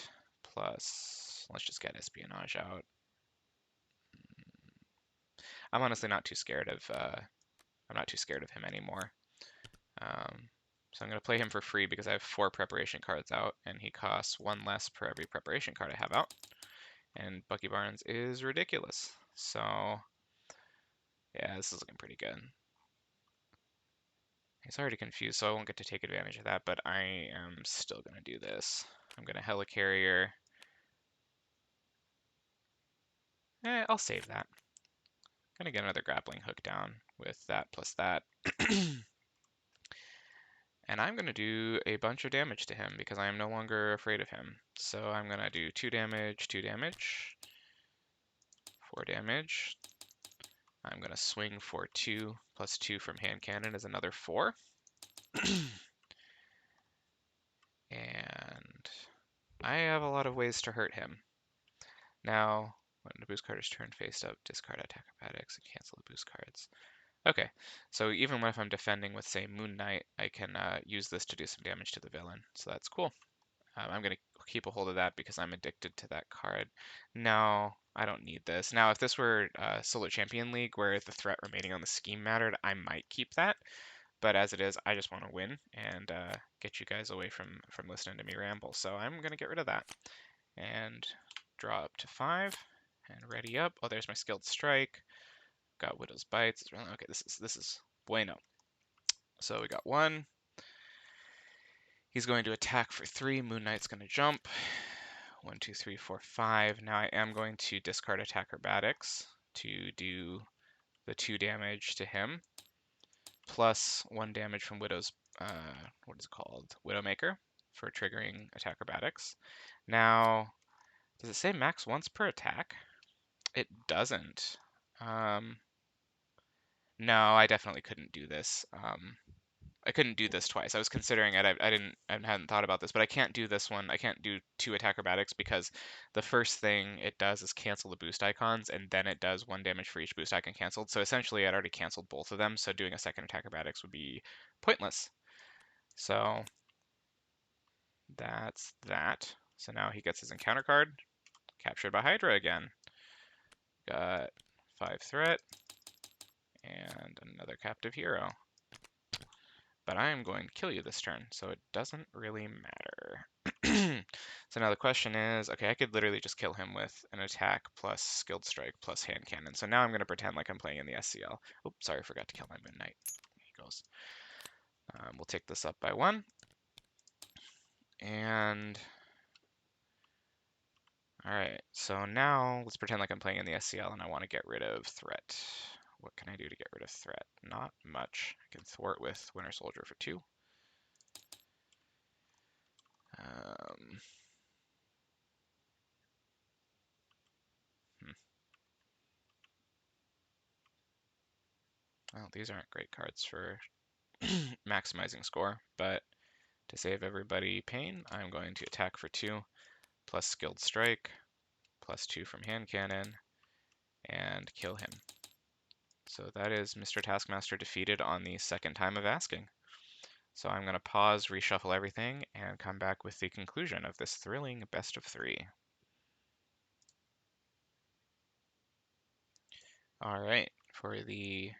plus let's just get Espionage out. I'm honestly not too scared of I'm not too scared of him anymore. So I'm going to play him for free because I have 4 preparation cards out, and he costs 1 less per every preparation card I have out. And Bucky Barnes is ridiculous. So yeah, this is looking pretty good. He's already confused, so I won't get to take advantage of that, but I am still going to do this. I'm going to Helicarrier. I'll save that. Going to get another grappling hook down with that plus that. And I'm going to do a bunch of damage to him because I am no longer afraid of him. So I'm going to do 2 damage, 2 damage, 4 damage. I'm going to swing for 2 plus 2 from hand cannon is another 4. And I have a lot of ways to hurt him. Now, when the boost card is turned face up, discard attack acrobatics and cancel the boost cards. Okay, so even if I'm defending with, say, Moon Knight, I can use this to do some damage to the villain. So that's cool. I'm going to keep a hold of that because I'm addicted to that card. No, I don't need this. Now, if this were Solo Champion League where the threat remaining on the scheme mattered, I might keep that. But as it is, I just want to win and get you guys away from listening to me ramble. So I'm going to get rid of that and draw up to 5 and ready up. Oh, there's my Skilled Strike. Got Widow's Bites. Okay, this is bueno. So we got 1. He's going to attack for 3. Moon Knight's going to jump. 1, 2, 3, 4, 5. Now I am going to discard attack acrobatics to do the 2 damage to him, plus 1 damage from Widow's, what is it called? Widowmaker for triggering attack acrobatics. Now, does it say max once per attack? It doesn't. No, I definitely couldn't do this. I couldn't do this twice. I was considering it. I hadn't thought about this, but I can't do this one. I can't do 2 attack acrobatics because the first thing it does is cancel the boost icons, and then it does 1 damage for each boost icon canceled. So essentially, I'd already canceled both of them. So doing a second attack acrobatics would be pointless. So that's that. So now he gets his encounter card, captured by Hydra again. Got 5 threat and another captive hero. But I am going to kill you this turn, so it doesn't really matter. So now the question is, okay, I could literally just kill him with an attack plus skilled strike plus hand cannon. So now I'm going to pretend like I'm playing in the SCL. Oops, sorry, I forgot to kill my Moon Knight. There he goes. We'll take this up by 1. And all right, so now let's pretend like I'm playing in the SCL and I want to get rid of threat. What can I do to get rid of threat? Not much. I can thwart with Winter Soldier for 2. Well, these aren't great cards for maximizing score, but to save everybody pain, I'm going to attack for 2, plus skilled strike, plus 2 from hand cannon, and kill him. So that is Mr. Taskmaster defeated on the second time of asking. So I'm going to pause, reshuffle everything, and come back with the conclusion of this thrilling best of 3. All right, for the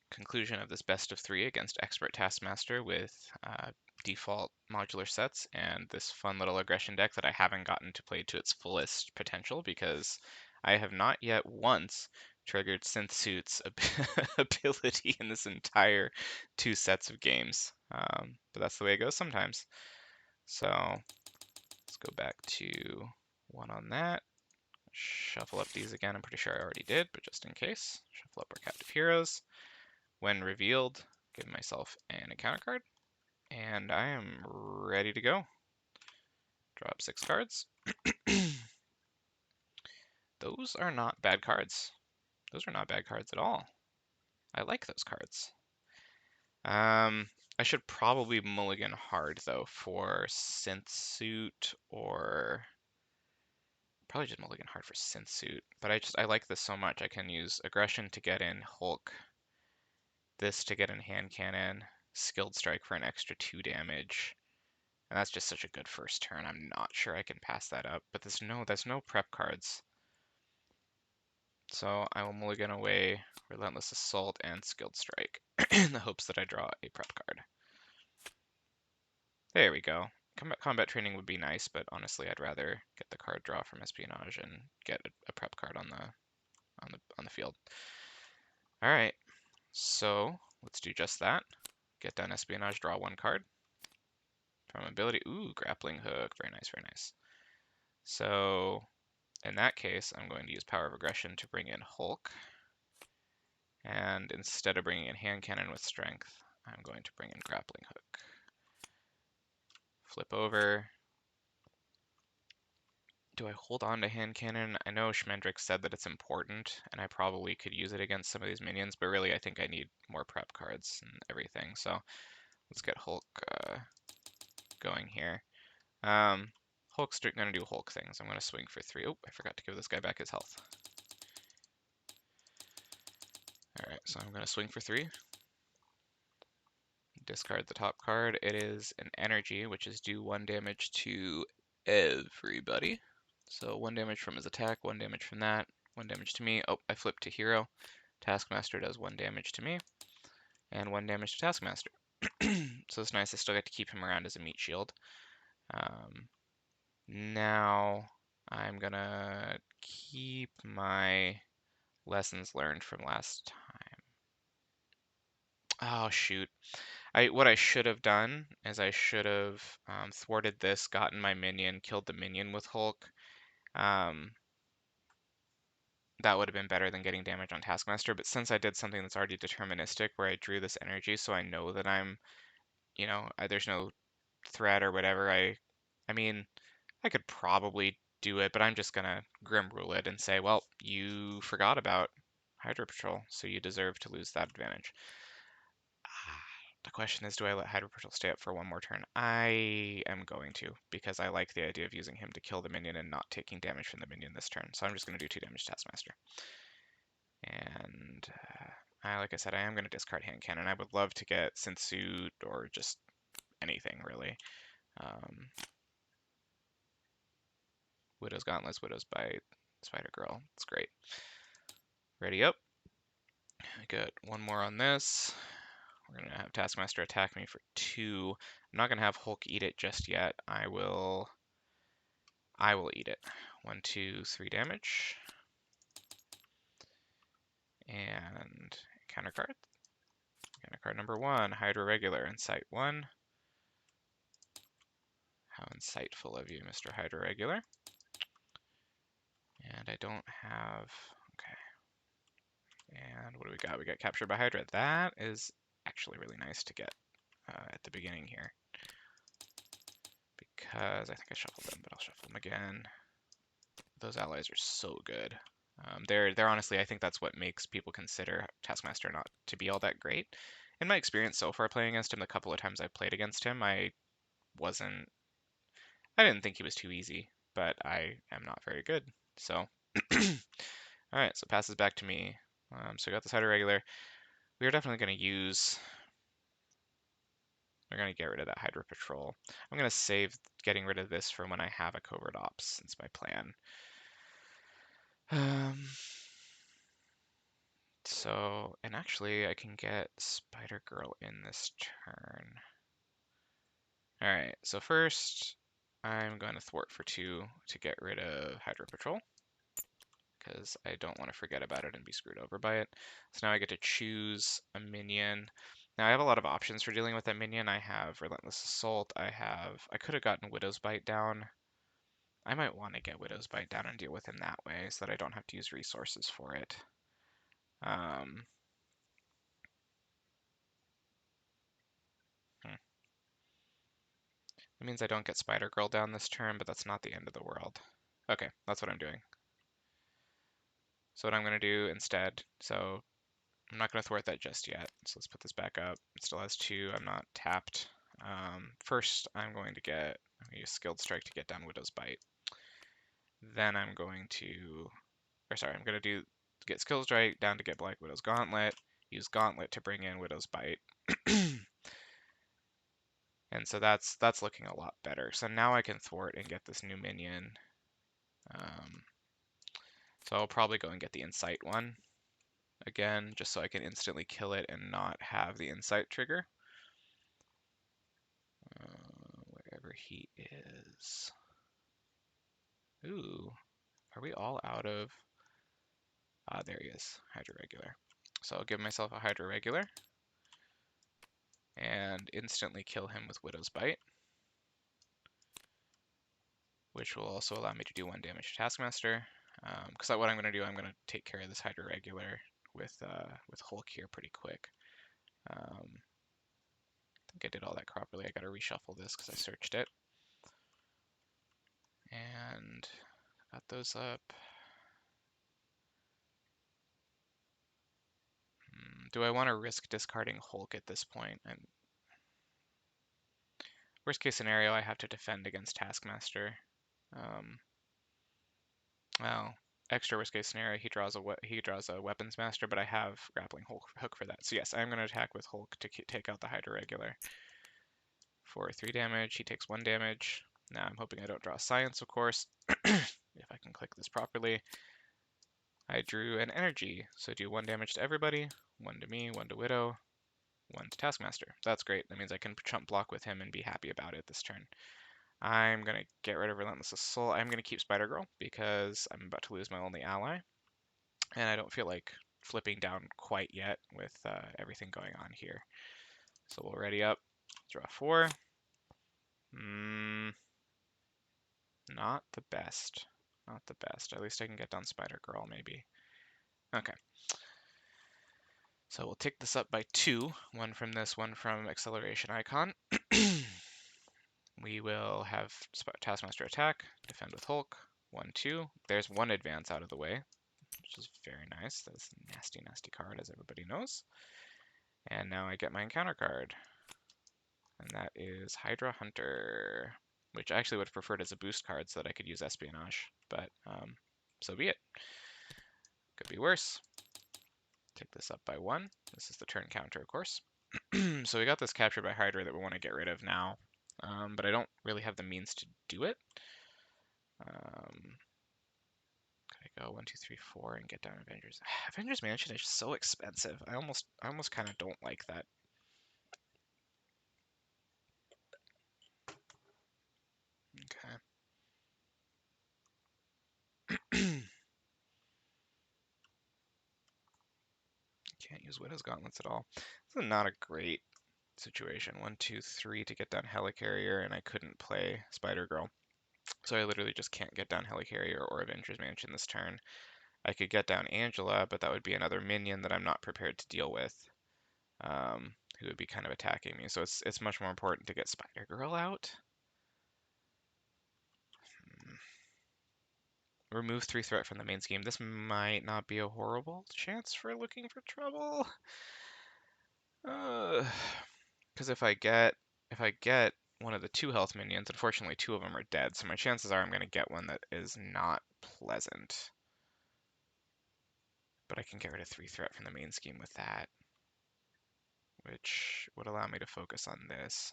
conclusion of this best of 3 against Expert Taskmaster with default modular sets and this fun little aggression deck that I haven't gotten to play to its fullest potential because I have not yet once triggered Synth Suit's ability in this entire 2 sets of games. But that's the way it goes sometimes. So let's go back to 1 on that. Shuffle up these again. I'm pretty sure I already did, but just in case. Shuffle up our captive heroes. When revealed, give myself an encounter card, and I am ready to go. Draw up 6 cards. Those are not bad cards. Those are not bad cards at all. I like those cards. I should probably mulligan hard, though, for Synth Suit, or probably just mulligan hard for Synth Suit. But I like this so much. I can use Aggression to get in Hulk, this to get in Hand Cannon, Skilled Strike for an extra 2 damage. And that's just such a good first turn. I'm not sure I can pass that up, but there's no prep cards. So I will mulligan away Relentless Assault and Skilled Strike in the hopes that I draw a prep card. There we go. Combat training would be nice, but honestly, I'd rather get the card draw from espionage and get a prep card on the field. All right, so let's do just that. Get down espionage, draw one card from ability. Ooh, grappling hook. Very nice, very nice. So in that case, I'm going to use power of aggression to bring in Hulk. And instead of bringing in hand cannon with strength, I'm going to bring in grappling hook. Flip over. Do I hold on to hand cannon? I know Schmendrix said that it's important, and I probably could use it against some of these minions, but really I think I need more prep cards and everything. So let's get Hulk going here. Hulk's going to do Hulk things. I'm going to swing for 3. Oh, I forgot to give this guy back his health. Alright, so I'm going to swing for 3. Discard the top card. It is an energy, which is do 1 damage to everybody. So 1 damage from his attack, 1 damage from that, 1 damage to me. Oh, I flipped to hero. Taskmaster does 1 damage to me, and 1 damage to Taskmaster. So it's nice, I still get to keep him around as a meat shield. Now I'm gonna keep my lessons learned from last time. Oh shoot. What I should have done is I should have thwarted this, gotten my minion, killed the minion with Hulk. That would have been better than getting damage on Taskmaster, but since I did something that's already deterministic where I drew this energy so I know that I'm, there's no threat or whatever, I mean, I could probably do it, but I'm just gonna Grim Rule it and say, well, you forgot about Hydro Patrol, so you deserve to lose that advantage. The question is, do I let Hydro Patrol stay up for one more turn? I am going to, because I like the idea of using him to kill the minion and not taking damage from the minion this turn. So I'm just going to do 2 damage to Taskmaster. And like I said, I am going to discard Hand Cannon. I would love to get Synth or just anything, really. Widow's Gauntlets, Widow's Bite, Spider Girl. It's great. Ready up. I got 1 more on this. We're going to have Taskmaster attack me for 2. I'm not going to have Hulk eat it just yet. I will eat it. 1, 2, 3 damage. And counter card. Counter card number 1, Hydra Regular, Insight 1. How insightful of you, Mr. Hydra Regular. And I don't have... Okay. And what do we got? We got Captured by Hydra. That is actually really nice to get at the beginning here. Because I think I shuffled them, but I'll shuffle them again. Those allies are so good. They're honestly, I think that's what makes people consider Taskmaster not to be all that great. In my experience so far playing against him, the couple of times I've played against him, I didn't think he was too easy, but I am not very good. So, alright, so passes back to me. So we got this Hydra Regular. We are definitely going to we're going to get rid of that Hydra Patrol. I'm going to save getting rid of this for when I have a Covert Ops, since my plan. So, and actually I can get Spider Girl in this turn. Alright, so first I'm going to thwart for 2 to get rid of Hydra Patrol, because I don't want to forget about it and be screwed over by it. So now I get to choose a minion. Now I have a lot of options for dealing with that minion. I have Relentless Assault, I could have gotten Widow's Bite down. I might want to get Widow's Bite down and deal with him that way, so that I don't have to use resources for it. It means I don't get Spider Girl down this turn, but that's not the end of the world. Okay, that's what I'm doing. So what I'm going to do instead, so I'm not going to thwart that just yet. So let's put this back up. It still has 2. I'm not tapped. First, I'm going to use Skilled Strike to get down Widow's Bite. Then I'm going to, I'm going to get Skilled Strike down to get Black Widow's Gauntlet. Use Gauntlet to bring in Widow's Bite. And so that's looking a lot better. So now I can thwart and get this new minion. So I'll probably go and get the Insight one again, just so I can instantly kill it and not have the Insight trigger. he is. Ooh, are we all out of... Ah, there he is, Hydra Regular. So I'll give myself a Hydra Regular and instantly kill him with Widow's Bite, which will also allow me to do 1 damage to Taskmaster. Because what I'm going to do, I'm going to take care of this Hydra Regular with Hulk here pretty quick. I think I did all that properly. I got to reshuffle this because I searched it. And got those up. Do I want to risk discarding Hulk at this point? Worst case scenario, I have to defend against Taskmaster. Well, extra worst case scenario, he draws a Weapons Master, but I have Grappling Hook for that. So yes, I'm going to attack with Hulk to take out the Hydra Regular. For 3 damage, he takes 1 damage. Now I'm hoping I don't draw Science, of course. If I can click this properly. I drew an Energy, so do 1 damage to everybody, 1 to me, 1 to Widow, 1 to Taskmaster. That's great. That means I can chump block with him and be happy about it this turn. I'm going to get rid of Relentless Assault. I'm going to keep Spider-Girl because I'm about to lose my only ally. And I don't feel like flipping down quite yet with everything going on here. So we'll ready up, draw 4. Not the best. Not the best. At least I can get down Spider-Girl, maybe. Okay. So we'll take this up by 2. 1 from this, 1 from Acceleration Icon. We will have Taskmaster attack, defend with Hulk. 1, 2. There's 1 advance out of the way, which is very nice. That's a nasty, nasty card, as everybody knows. And now I get my encounter card. And that is Hydra Hunter, which I actually would have preferred as a boost card so that I could use Espionage, but so be it. Could be worse. Take this up by 1. This is the turn counter, of course. So we got this captured by Hydra that we want to get rid of now, but I don't really have the means to do it. Could I go 1, 2, 3, 4 and get down Avengers? Avengers Mansion is just so expensive. I almost kind of don't like that. Okay. Can't use Widow's Gauntlets at all. This is not a great situation. 1, 2, 3 to get down Helicarrier, and I couldn't play Spider-Girl. So I literally just can't get down Helicarrier or Avengers Mansion this turn. I could get down Angela, but that would be another minion that I'm not prepared to deal with, who would be kind of attacking me. So it's much more important to get Spider-Girl out. Remove 3 threat from the main scheme. This might not be a horrible chance for looking for trouble. Because if I get one of the 2 health minions, unfortunately 2 of them are dead, so my chances are I'm going to get one that is not pleasant. But I can get rid of 3 threat from the main scheme with that, which would allow me to focus on this.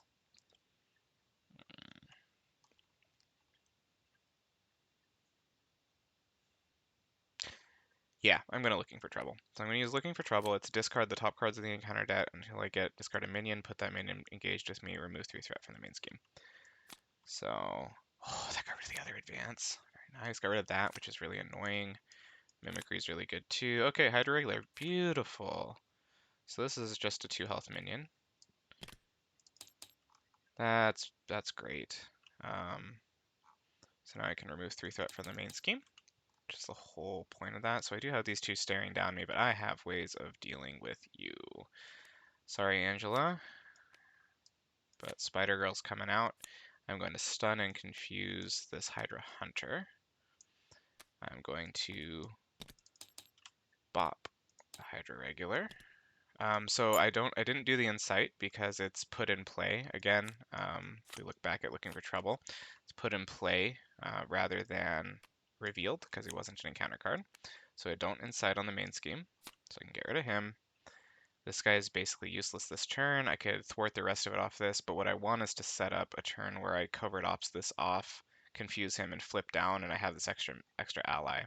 Yeah, I'm going to Looking for Trouble. So I'm going to use Looking for Trouble. It's discard the top cards of the encounter deck until I discard a minion, put that minion engaged with me, remove 3 threat from the main scheme. So, oh, that got rid of the other advance. Very nice. Got rid of that, which is really annoying. Mimicry is really good too. Okay, Hydra Regular. Beautiful. So this is just a 2 health minion. That's great. So now I can remove 3 threat from the main scheme, which is the whole point of that. So I do have these 2 staring down me, but I have ways of dealing with you. Sorry, Angela, but Spider-Girl's coming out. I'm going to stun and confuse this Hydra Hunter. I'm going to bop the Hydra Regular. So I didn't do the Insight because it's put in play. Again, if we look back at Looking for Trouble, it's put in play rather than revealed because he wasn't an encounter card. So I don't Insight on the main scheme, so I can get rid of him. This guy is basically useless this turn. I could thwart the rest of it off this, but what I want is to set up a turn where I covert ops this off, confuse him, and flip down, and I have this extra ally.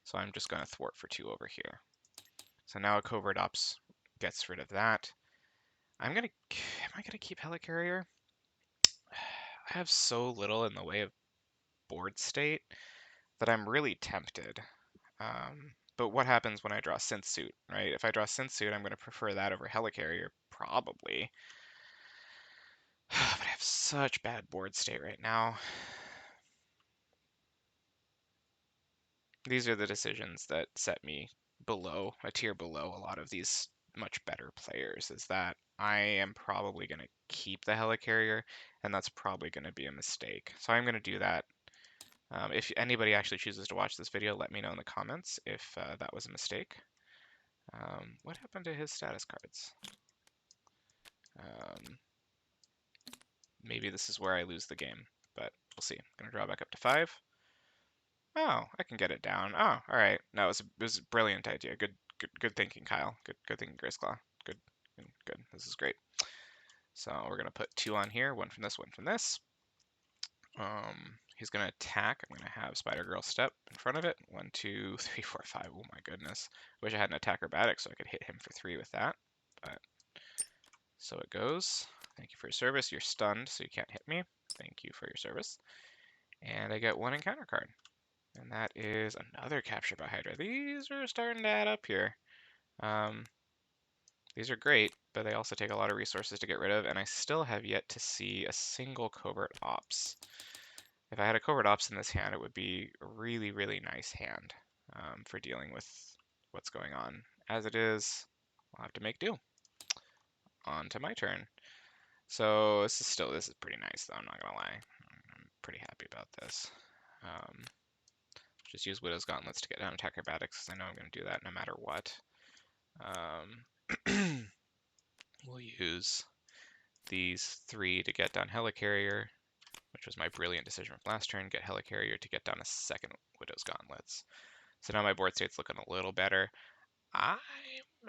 So I'm just going to thwart for 2 over here. So now a covert ops gets rid of that. Am I gonna keep Helicarrier? have so little in the way of board state that I'm really tempted. But what happens when I draw Synth Suit, right? If I draw Synth Suit, I'm going to prefer that over Helicarrier, probably. But I have such bad board state right now. These are the decisions that set me below, a tier below a lot of these much better players, is that I am probably going to keep the Helicarrier, and that's probably going to be a mistake. So I'm going to do that. If anybody actually chooses to watch this video, let me know in the comments if that was a mistake. What happened to his status cards? Maybe this is where I lose the game, but we'll see. I'm going to draw back up to 5. Oh, I can get it down. Oh, all right. No, it was a brilliant idea. Good thinking, Kyle. Good thinking, Graysclaw. Good. This is great. So we're gonna put 2 on here. 1 from this, 1 from this. He's gonna attack. I'm gonna have Spider Girl step in front of it. 1, 2, 3, 4, 5. Oh my goodness. Wish I had an attack acrobatic so I could hit him for 3 with that. But so it goes. Thank you for your service. You're stunned, so you can't hit me. Thank you for your service. And I get 1 encounter card. And that is another capture by Hydra. These are starting to add up here. These are great, but they also take a lot of resources to get rid of, and I still have yet to see a single covert ops. If I had a covert ops in this hand, it would be a really, really nice hand for dealing with what's going on. As it is, I'll have to make do. On to my turn. So this is pretty nice, though, I'm not going to lie. I'm pretty happy about this. Just use Widow's Gauntlets to get down attack acrobatics, because I know I'm going to do that no matter what. We'll use these 3 to get down Helicarrier, which was my brilliant decision from last turn. Get Helicarrier to get down a second Widow's Gauntlets. So now my board state's looking a little better. I'm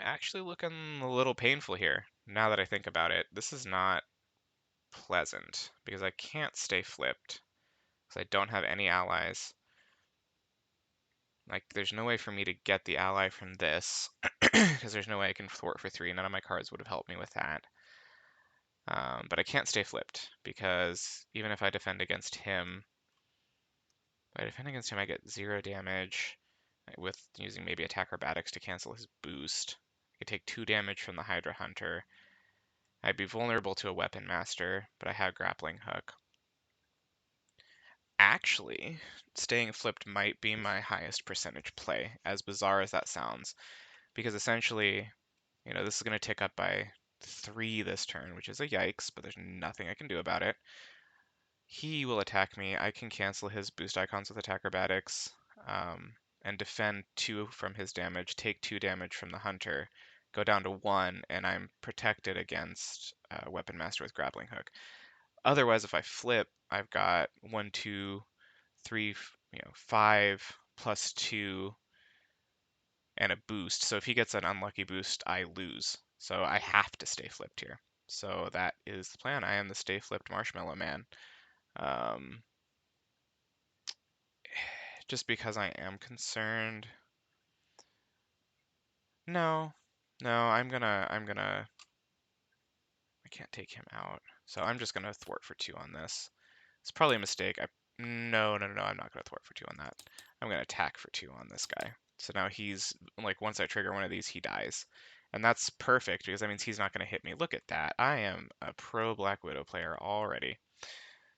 actually looking a little painful here, now that I think about it. This is not pleasant, because I can't stay flipped, because I don't have any allies. Like, there's no way for me to get the ally from this, because there's no way I can thwart for 3. None of my cards would have helped me with that. But I can't stay flipped, because even if I defend against him, I get 0 damage with using maybe attack acrobatics to cancel his boost. I could take 2 damage from the Hydra Hunter. I'd be vulnerable to a Weapon Master, but I have Grappling Hook. Actually, staying flipped might be my highest percentage play, as bizarre as that sounds, because essentially, this is going to tick up by 3 this turn, which is a yikes, but there's nothing I can do about it. He will attack me. I can cancel his boost icons with attack acrobatics and defend 2 from his damage, take 2 damage from the hunter, go down to 1, and I'm protected against Weapon Master with Grappling Hook. Otherwise, if I flip, I've got 1, 2, 3, 5 plus 2 and a boost. So if he gets an unlucky boost, I lose. So I have to stay flipped here. So that is the plan. I am the stay flipped Marshmallow Man. Just because I am concerned. No, I can't take him out. So I'm just gonna thwart for 2 on this. It's probably a mistake. No, I'm not gonna thwart for 2 on that. I'm gonna attack for 2 on this guy. So now he's, like, once I trigger one of these, he dies. And that's perfect, because that means he's not gonna hit me. Look at that. I am a pro Black Widow player already.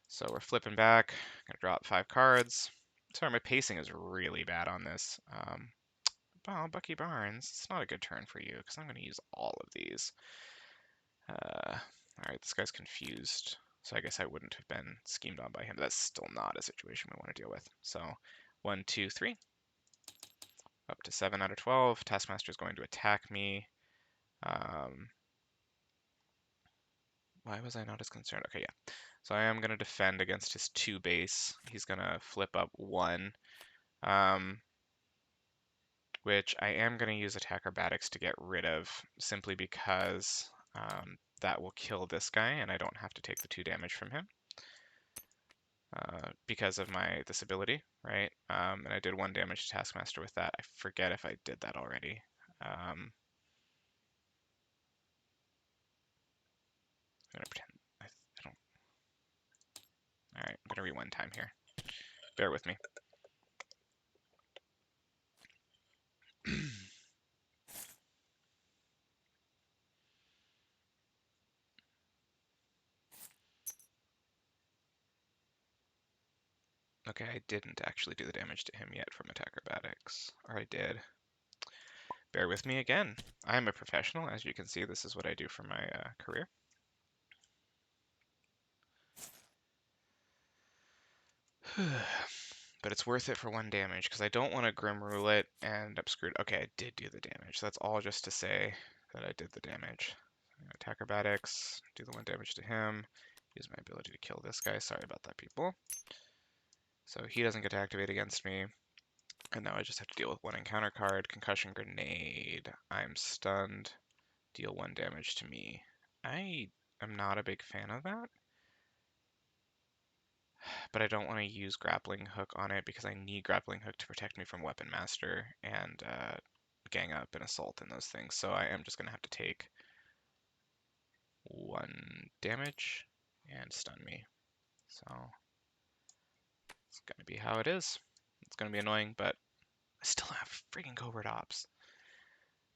So we're flipping back. Gonna drop 5 cards. Sorry, my pacing is really bad on this. Well, Bucky Barnes, it's not a good turn for you, because I'm going to use all of these. Alright, this guy's confused, so I guess I wouldn't have been schemed on by him. That's still not a situation we want to deal with. So, 1, 2, 3. Up to 7 out of 12. Taskmaster is going to attack me. Why was I not as concerned? Okay, yeah. So I am going to defend against his 2 base. He's going to flip up 1. Which I am going to use attack acrobatics to get rid of, simply because that will kill this guy, and I don't have to take the 2 damage from him because of this ability, right? And I did 1 damage to Taskmaster with that. I forget if I did that already. I'm gonna pretend I don't. Alright, I'm gonna rewind time here. Bear with me. Okay, I didn't actually do the damage to him yet from attack acrobatics. Or I did. Bear with me again. I am a professional. As you can see, this is what I do for my career. But it's worth it for 1 damage, because I don't want to Grim Rule it and end up screwed. Okay, I did do the damage. So that's all just to say that I did the damage. Attack acrobatics, do the 1 damage to him, use my ability to kill this guy. Sorry about that, people. So he doesn't get to activate against me. And now I just have to deal with 1 encounter card, concussion grenade. I'm stunned. Deal 1 damage to me. I am not a big fan of that. But I don't want to use grappling hook on it because I need grappling hook to protect me from weapon master and gang up and assault and those things. So I am just going to have to take 1 damage and stun me. So it's going to be how it is. It's going to be annoying, but I still have freaking covert ops.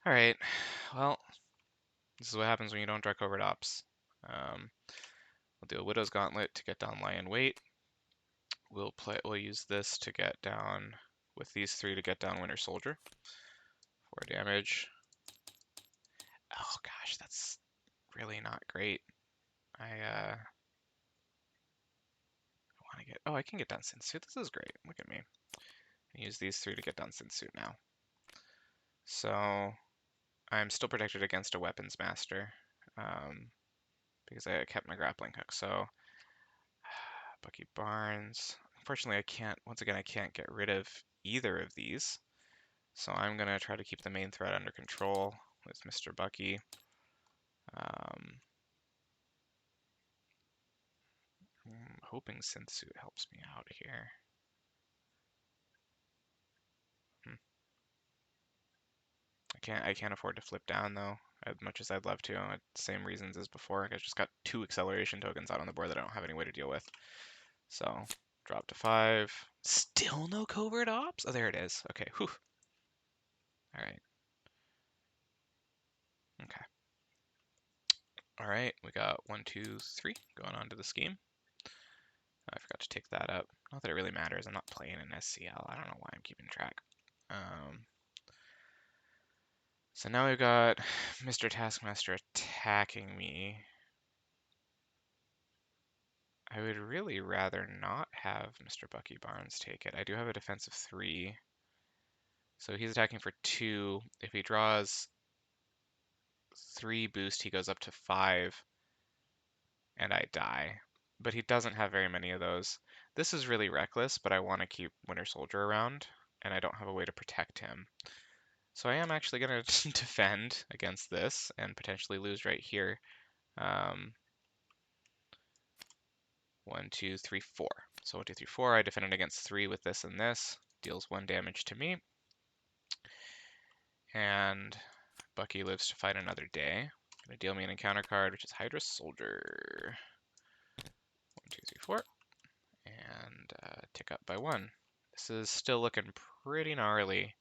All right, well, this is what happens when you don't draw covert ops. We'll do a Widow's Gauntlet to get down Lie in Wait. We'll use this to get down, with these 3 to get down Winter Soldier. 4 damage. Oh gosh, that's really not great. I want to get, oh, I can get down Sinsuit. This is great. Look at me. I use these 3 to get down Sinsuit now. So I'm still protected against a weapons master because I kept my grappling hook. So Bucky Barnes. Unfortunately, I can't, once again, I can't get rid of either of these. So I'm going to try to keep the main threat under control with Mr. Bucky. I'm hoping Synthsuit helps me out here. I can't afford to flip down though, as much as I'd love to. Same reasons as before. I just got 2 acceleration tokens out on the board that I don't have any way to deal with. So drop to 5. Still no covert ops? Oh, there it is. Okay, whew. All right. Okay. All right, we got 1, 2, 3 going on to the scheme. I forgot to take that up. Not that it really matters. I'm not playing in SCL. I don't know why I'm keeping track. So now we've got Mr. Taskmaster attacking me. I would really rather not have Mr. Bucky Barnes take it. I do have a defense of 3. So he's attacking for 2. If he draws 3 boost, he goes up to 5. And I die. But he doesn't have very many of those. This is really reckless, but I want to keep Winter Soldier around. And I don't have a way to protect him. So I am actually going to defend against this and potentially lose right here. 1, 2, 3, 4. So 1, 2, 3, 4. I defended against 3 with this and this. Deals 1 damage to me. And Bucky lives to fight another day. Gonna deal me an encounter card, which is Hydra Soldier. 1, 2, 3, 4. And tick up by 1. This is still looking pretty gnarly.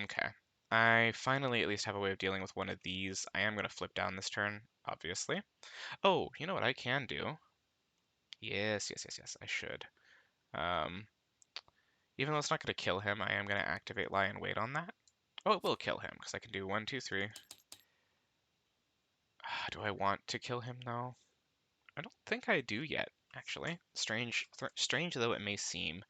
Okay. I finally at least have a way of dealing with one of these. I am going to flip down this turn, obviously. Oh, you know what I can do? Yes, yes, yes, yes, I should. Even though it's not going to kill him, I am going to activate Lie in Wait on that. Oh, it will kill him, because I can do 1, 2, 3. Do I want to kill him, though? I don't think I do yet, actually. Strange though it may seem.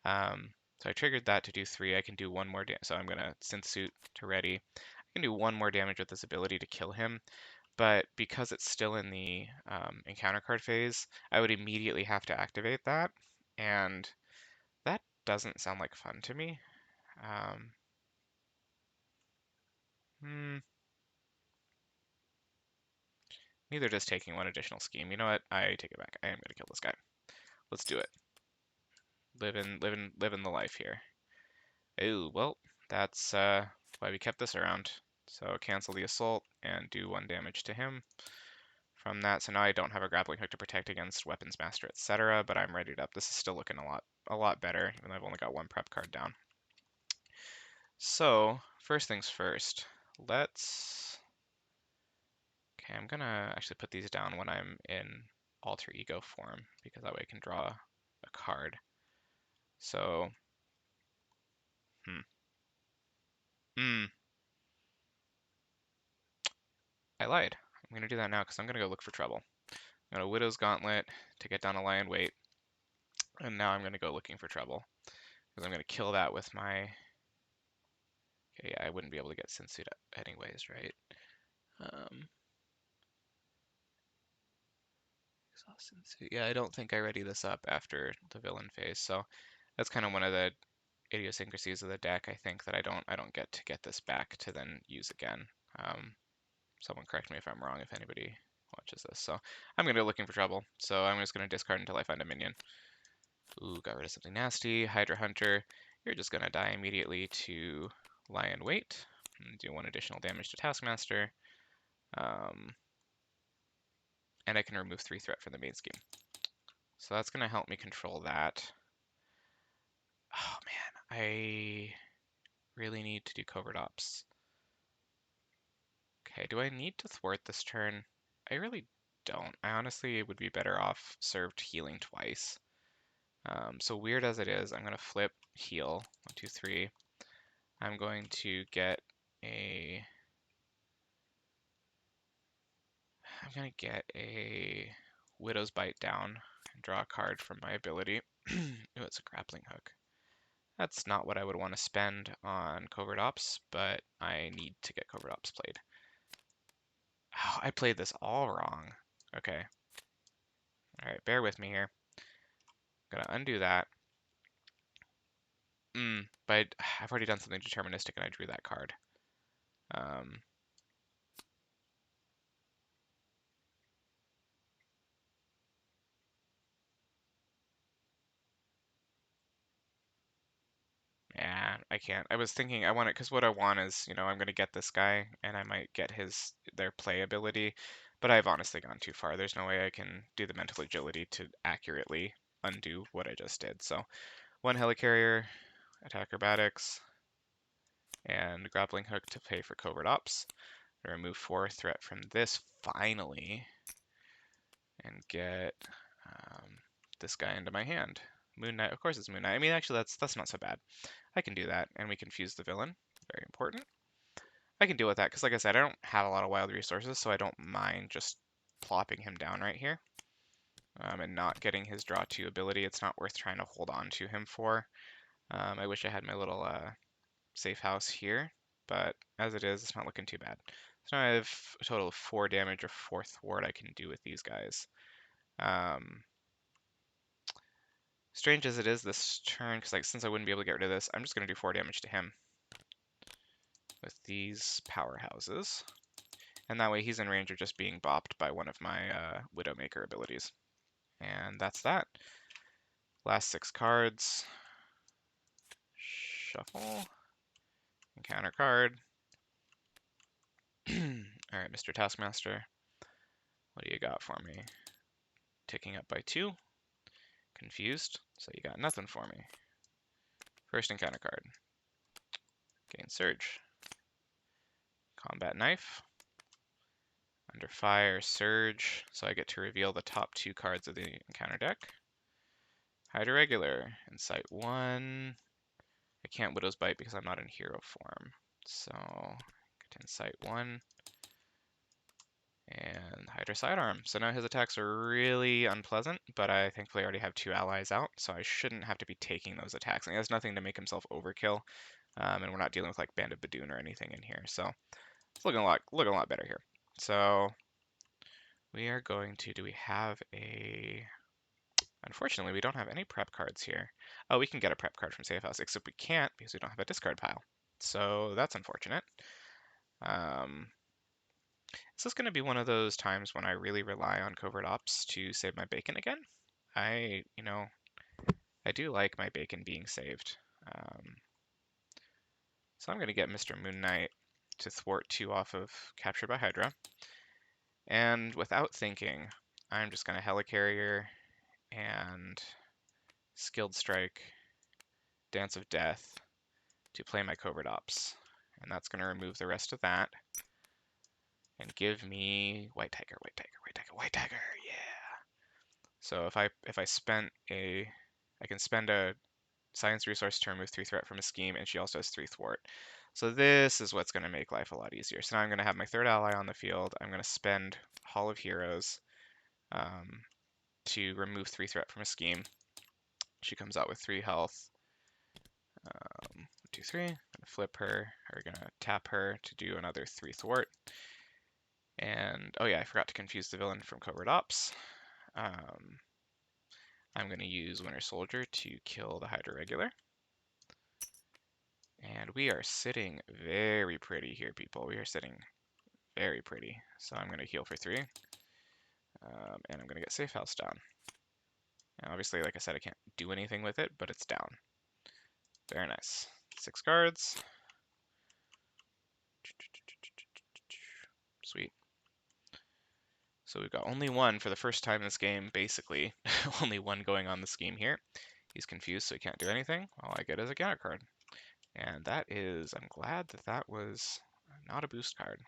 So I triggered that to do 3. I can do 1 more damage. So I'm going to Synthsuit to ready. I can do 1 more damage with this ability to kill him. But because it's still in the encounter card phase, I would immediately have to activate that. And that doesn't sound like fun to me. Neither does taking 1 additional scheme. You know what? I take it back. I am going to kill this guy. Let's do it. Living the life here. Oh, well, that's why we kept this around. So cancel the assault and do 1 damage to him from that. So now I don't have a grappling hook to protect against Weapons Master, etc. But I'm readied up. This is still looking a lot better, even though I've only got one prep card down. So first things first, let's. Okay, I'm gonna actually put these down when I'm in alter ego form because that way I can draw a card. So, hmm. I lied. I'm gonna do that now because I'm gonna go look for trouble. I'm gonna Widow's Gauntlet to get down a lion weight, and now I'm gonna go looking for trouble because I'm gonna kill that with my. Okay, yeah, I wouldn't be able to get Sensuit anyways, right? Exhaust Sensuit. Yeah, I don't think I ready this up after the villain phase, so that's kind of one of the idiosyncrasies of the deck. I think that I don't get to get this back to then use again. Someone correct me if I'm wrong if anybody watches this. So I'm gonna go looking for trouble. So I'm just gonna discard until I find a minion. Ooh, got rid of something nasty. Hydra Hunter. You're just gonna die immediately to Lion Weight. And do 1 additional damage to Taskmaster. And I can remove 3 threat from the main scheme. So that's gonna help me control that. Oh man, I really need to do covert ops. Okay, do I need to thwart this turn? I really don't. I honestly would be better off served healing twice. So weird as it is, I'm going to flip heal. 1, 2, 3. I'm going to get a... I'm going to get a Widow's Bite down and draw a card from my ability. Ooh, it's a grappling hook. That's not what I would want to spend on covert ops, but I need to get covert ops played. Oh, I played this all wrong. Okay. Alright, bear with me here. I'm gonna undo that. But I've already done something deterministic and I drew that card. Yeah, I can't. I was thinking I want it because what I want is, I'm gonna get this guy and I might get their play ability, but I've honestly gone too far. There's no way I can do the mental agility to accurately undo what I just did. So 1 helicarrier, attack acrobatics, and grappling hook to pay for covert ops. Remove 4 threat from this finally, and get this guy into my hand. Moon Knight, of course it's Moon Knight. I mean, actually, that's not so bad. I can do that, and we confuse the villain. Very important. I can deal with that, because like I said, I don't have a lot of wild resources, so I don't mind just plopping him down right here. And not getting his draw 2 ability. It's not worth trying to hold on to him for. I wish I had my little safe house here, but as it is, it's not looking too bad. So now I have a total of 4 damage or 4 thwart I can do with these guys. Strange as it is this turn, because since I wouldn't be able to get rid of this, I'm just going to do 4 damage to him with these powerhouses. And that way he's in range of just being bopped by one of my Widowmaker abilities. And that's that. Last 6 cards. Shuffle. Encounter card. Alright, Mr. Taskmaster. What do you got for me? Ticking up by 2. Confused, so you got nothing for me. First encounter card. Gain Surge. Combat Knife. Under Fire, Surge, so I get to reveal the top 2 cards of the encounter deck. Hydra Regular, Insight 1. I can't Widow's Bite because I'm not in hero form. So, get Insight 1. And Hydra Sidearm. So now his attacks are really unpleasant, but I thankfully already have 2 allies out, so I shouldn't have to be taking those attacks. And he has nothing to make himself overkill, and we're not dealing with like Band of Badoon or anything in here. So it's looking a lot better here. So we are going to, do we have a, unfortunately we don't have any prep cards here. Oh, we can get a prep card from Safe House, except we can't because we don't have a discard pile. So that's unfortunate. Is this going to be one of those times when I really rely on covert ops to save my bacon again? I do like my bacon being saved. So I'm going to get Mr. Moon Knight to thwart 2 off of Captured by Hydra. And without thinking, I'm just going to Helicarrier and Skilled Strike, Dance of Death to play my Covert Ops. And that's going to remove the rest of that and give me White Tiger, White Tiger, White Tiger, White Tiger, yeah! So if I I can spend a Science Resource to remove 3 threat from a scheme, and she also has 3 thwart. So this is what's going to make life a lot easier. So now I'm going to have my 3rd ally on the field. I'm going to spend Hall of Heroes to remove 3 threat from a scheme. She comes out with 3 health. 1, 2, 3. I'm going to flip her, or going to tap her to do another 3 thwart. And, oh yeah, I forgot to confuse the villain from Covert Ops. I'm going to use Winter Soldier to kill the Hydra Regular. And we are sitting very pretty here, people. We are sitting very pretty. So I'm going to heal for 3. And I'm going to get Safe House down. And obviously, like I said, I can't do anything with it, but it's down. Very nice. 6 cards. Sweet. So we've got only one for the first time in this game, basically. Only one going on the scheme here. He's confused, so he can't do anything. All I get is a counter card. And that is, I'm glad that that was not a boost card.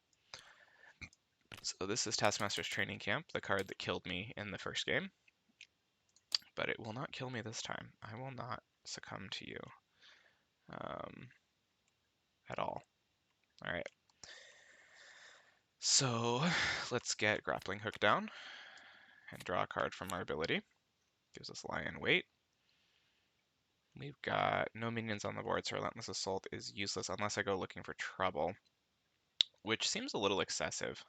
So this is Taskmaster's Training Camp, the card that killed me in the first game. But it will not kill me this time. I will not succumb to you at all. All right. So let's get Grappling Hook down and draw a card from our ability. Gives us Lie in Wait. We've got no minions on the board, so Relentless Assault is useless unless I go looking for trouble, which seems a little excessive.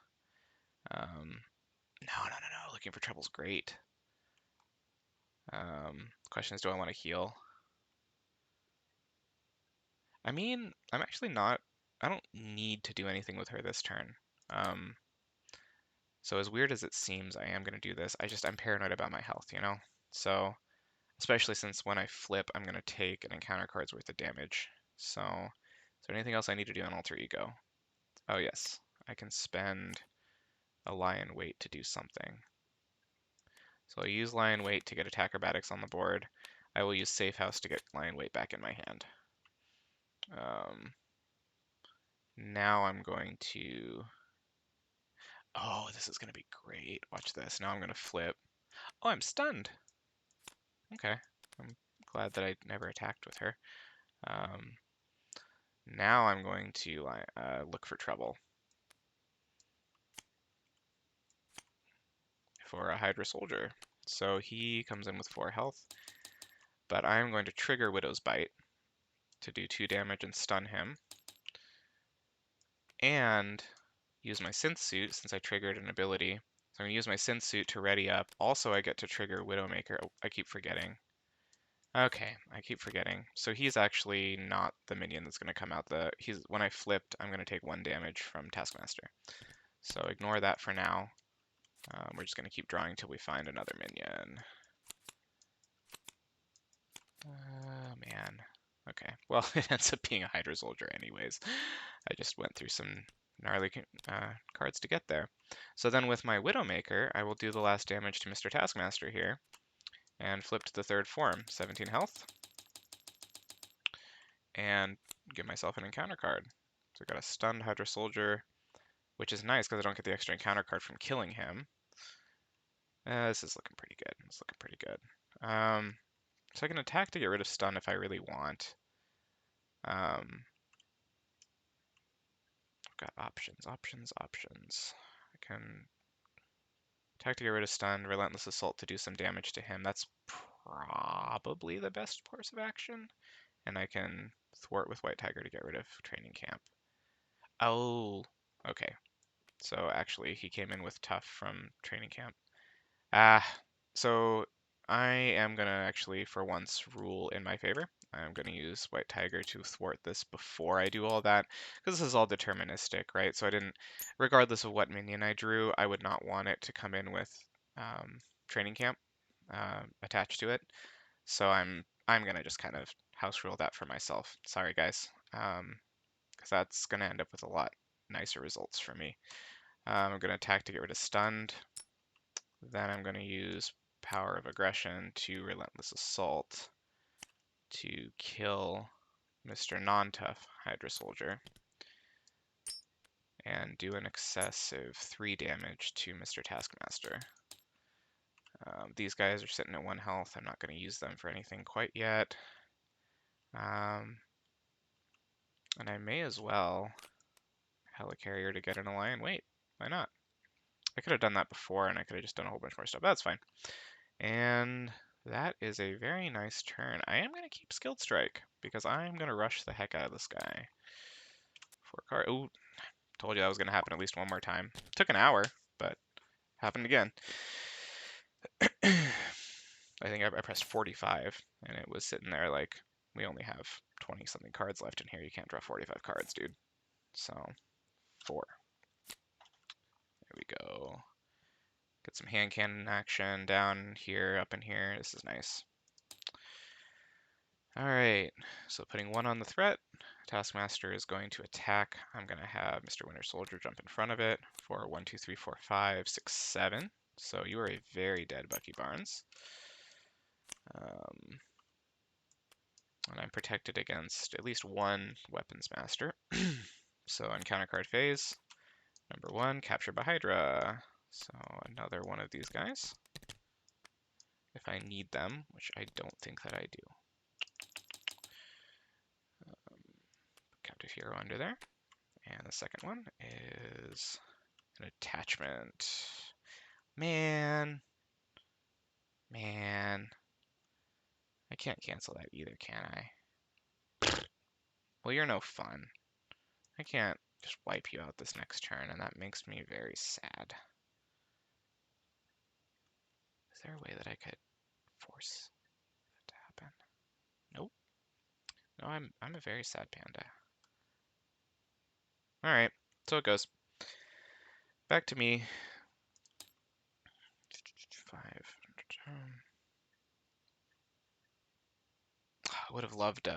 No. Looking for trouble's great. Question is, do I want to heal? I mean, I'm actually not. I don't need to do anything with her this turn. So as weird as it seems, I am going to do this. I'm paranoid about my health, you know? So, especially since when I flip, I'm going to take an encounter card's worth of damage. So, is there anything else I need to do on Alter Ego? Oh yes, I can spend a Lie in Wait to do something. So I'll use Lie in Wait to get Attack Acrobatics on the board. I will use Safe House to get Lie in Wait back in my hand. Now I'm going to... Oh, this is going to be great. Watch this. Now I'm going to flip. Oh, I'm stunned. Okay. I'm glad that I never attacked with her. Now I'm going to look for trouble for a Hydra Soldier. So he comes in with 4 health, but I'm going to trigger Widow's Bite to do 2 damage and stun him, and use my Synth Suit since I triggered an ability. So I'm going to use my Synth Suit to ready up. Also, I get to trigger Widowmaker. Oh, I keep forgetting. Okay, I keep forgetting. So he's actually not the minion that's going to come out. When I flipped, I'm going to take 1 damage from Taskmaster. So ignore that for now. We're just going to keep drawing till we find another minion. Man. Okay, well, it ends up being a Hydra Soldier anyways. I just went through some gnarly cards to get there. So then with my Widowmaker, I will do the last damage to Mr. Taskmaster here, and flip to the 3rd form, 17 health, and give myself an encounter card. So I got a stunned Hydra Soldier, which is nice because I don't get the extra encounter card from killing him. This is looking pretty good. It's looking pretty good. So I can attack to get rid of stun if I really want. I've got options. I can attack to get rid of stun, Relentless Assault to do some damage to him. That's probably the best course of action. And I can thwart with White Tiger to get rid of Training Camp. Oh, okay. So actually, he came in with Tough from Training Camp. So I am going to actually, for once, rule in my favor. I'm going to use White Tiger to thwart this before I do all that, because this is all deterministic, right? So I didn't, regardless of what minion I drew, I would not want it to come in with Training Camp attached to it. So I'm going to just kind of house rule that for myself. Sorry, guys, because that's going to end up with a lot nicer results for me. I'm going to attack to get rid of stunned. Then I'm going to use Power of Aggression to Relentless Assault to kill Mr. Non-Tough Hydra Soldier and do an excessive 3 damage to Mr. Taskmaster. These guys are sitting at 1 health. I'm not going to use them for anything quite yet. And I may as well Helicarrier to get an Alliant Weight. Why not? I could have done that before, and I could have just done a whole bunch more stuff. That's fine. And that is a very nice turn. I am going to keep Skilled Strike, because I'm going to rush the heck out of this guy. 4 card. Ooh, told you that was going to happen at least one more time. Took an hour, but happened again. I think I pressed 45, and it was sitting there like, we only have 20-something cards left in here. You can't draw 45 cards, dude. So, 4. There we go. Get some hand cannon action down here, up in here. This is nice. Alright, so putting 1 on the threat. Taskmaster is going to attack. I'm going to have Mr. Winter Soldier jump in front of it for 1, 2, 3, 4, 5, 6, 7. So you are a very dead Bucky Barnes. And I'm protected against at least 1 Weapons Master. So on counter card phase, number 1, captured by Hydra. So another one of these guys. If I need them, which I don't think that I do. Captive Hero under there. And the second one is an attachment. Man. I can't cancel that either, can I? Well, you're no fun. I can't just wipe you out this next turn, and that makes me very sad. Is there a way that I could force that to happen? Nope. No, I'm a very sad panda. Alright, so it goes. Back to me. 5. I would have loved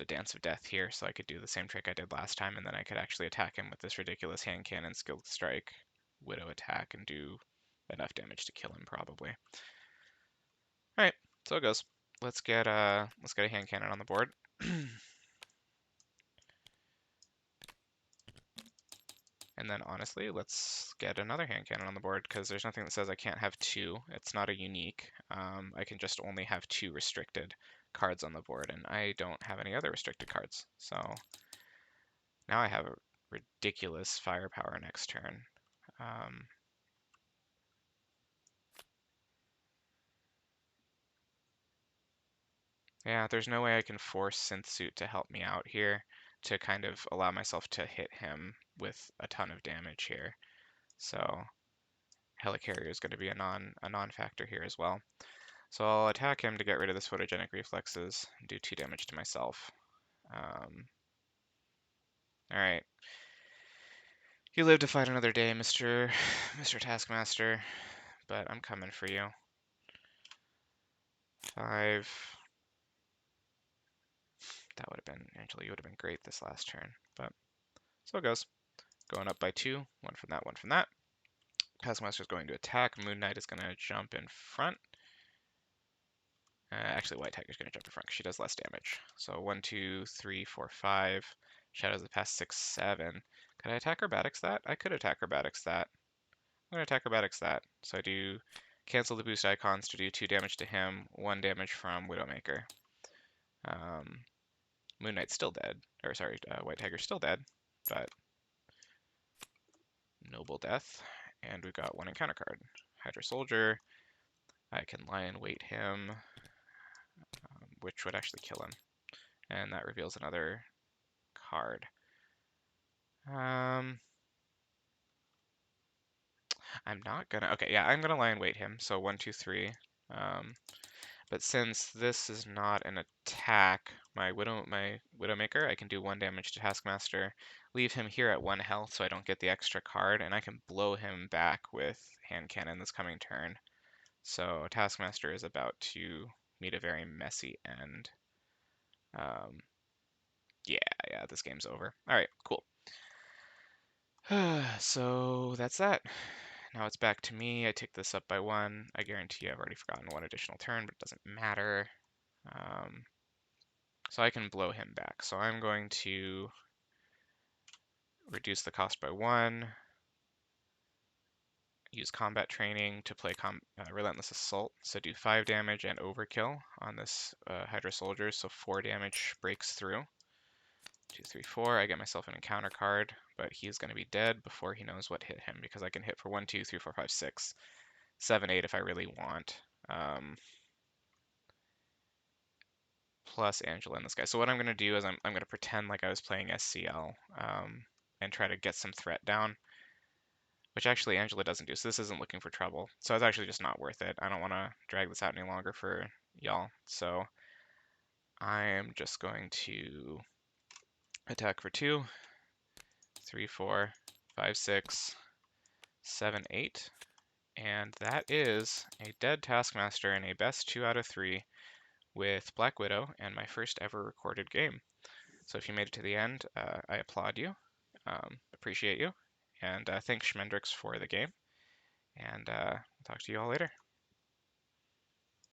a Dance of Death here, so I could do the same trick I did last time, and then I could actually attack him with this ridiculous hand cannon, Skilled Strike, Widow attack, and do enough damage to kill him probably. All right, so it goes. Let's get a hand cannon on the board. And then honestly, let's get another hand cannon on the board because there's nothing that says I can't have 2. It's not a unique. I can just only have 2 restricted cards on the board, and I don't have any other restricted cards. So now I have a ridiculous firepower next turn. Yeah, there's no way I can force Synthsuit to help me out here to kind of allow myself to hit him with a ton of damage here. So Helicarrier is going to be a non-factor here as well. So I'll attack him to get rid of this photogenic reflexes and do 2 damage to myself. Alright. You live to fight another day, Mr. Taskmaster, but I'm coming for you. 5. That would have been, Angela, you would have been great this last turn, but so it goes. Going up by 2, 1 from that, 1 from that. Taskmaster is going to attack. Moon Knight is going to jump in front. Actually, White Tiger is going to jump in front because she does less damage. So 1, 2, 3, 4, 5. Shadows the past 6, 7. Could I attack Acrobatics that? I could attack Acrobatics that. I'm going to attack Acrobatics that. So I do cancel the boost icons to do 2 damage to him, 1 damage from Widowmaker. Moon Knight's still dead. Or sorry, White Tiger's still dead, but noble death. And we've got 1 encounter card. Hydra Soldier. I can Lion Weight him, which would actually kill him. And that reveals another card. I'm not gonna, okay, yeah, I'm gonna Lion Weight him, so 1, 2, 3. But since this is not an attack, my Widowmaker, I can do 1 damage to Taskmaster, leave him here at 1 health so I don't get the extra card, and I can blow him back with hand cannon this coming turn. So Taskmaster is about to meet a very messy end. Yeah, this game's over. All right, cool. So that's that. Now it's back to me. I take this up by 1. I guarantee I've already forgotten 1 additional turn, but it doesn't matter. So I can blow him back. So I'm going to reduce the cost by 1, use combat training to play Relentless Assault, so do 5 damage and overkill on this Hydra Soldier, so 4 damage breaks through. 2, 3, 4, I get myself an encounter card, but he's going to be dead before he knows what hit him, because I can hit for 1, 2, 3, 4, 5, 6, 7, 8 if I really want. Plus Angela and this guy. So what I'm going to do is I'm going to pretend like I was playing SCL and try to get some threat down, which actually Angela doesn't do, so this isn't looking for trouble. So it's actually just not worth it. I don't want to drag this out any longer for y'all. So I am just going to attack for 2, 3, 4, 5, 6, 7, 8. And that is a dead Taskmaster in a best 2 out of 3 with Black Widow and my first ever recorded game. So if you made it to the end, I applaud you, appreciate you, and thanks Schmendrix for the game, and I'll talk to you all later.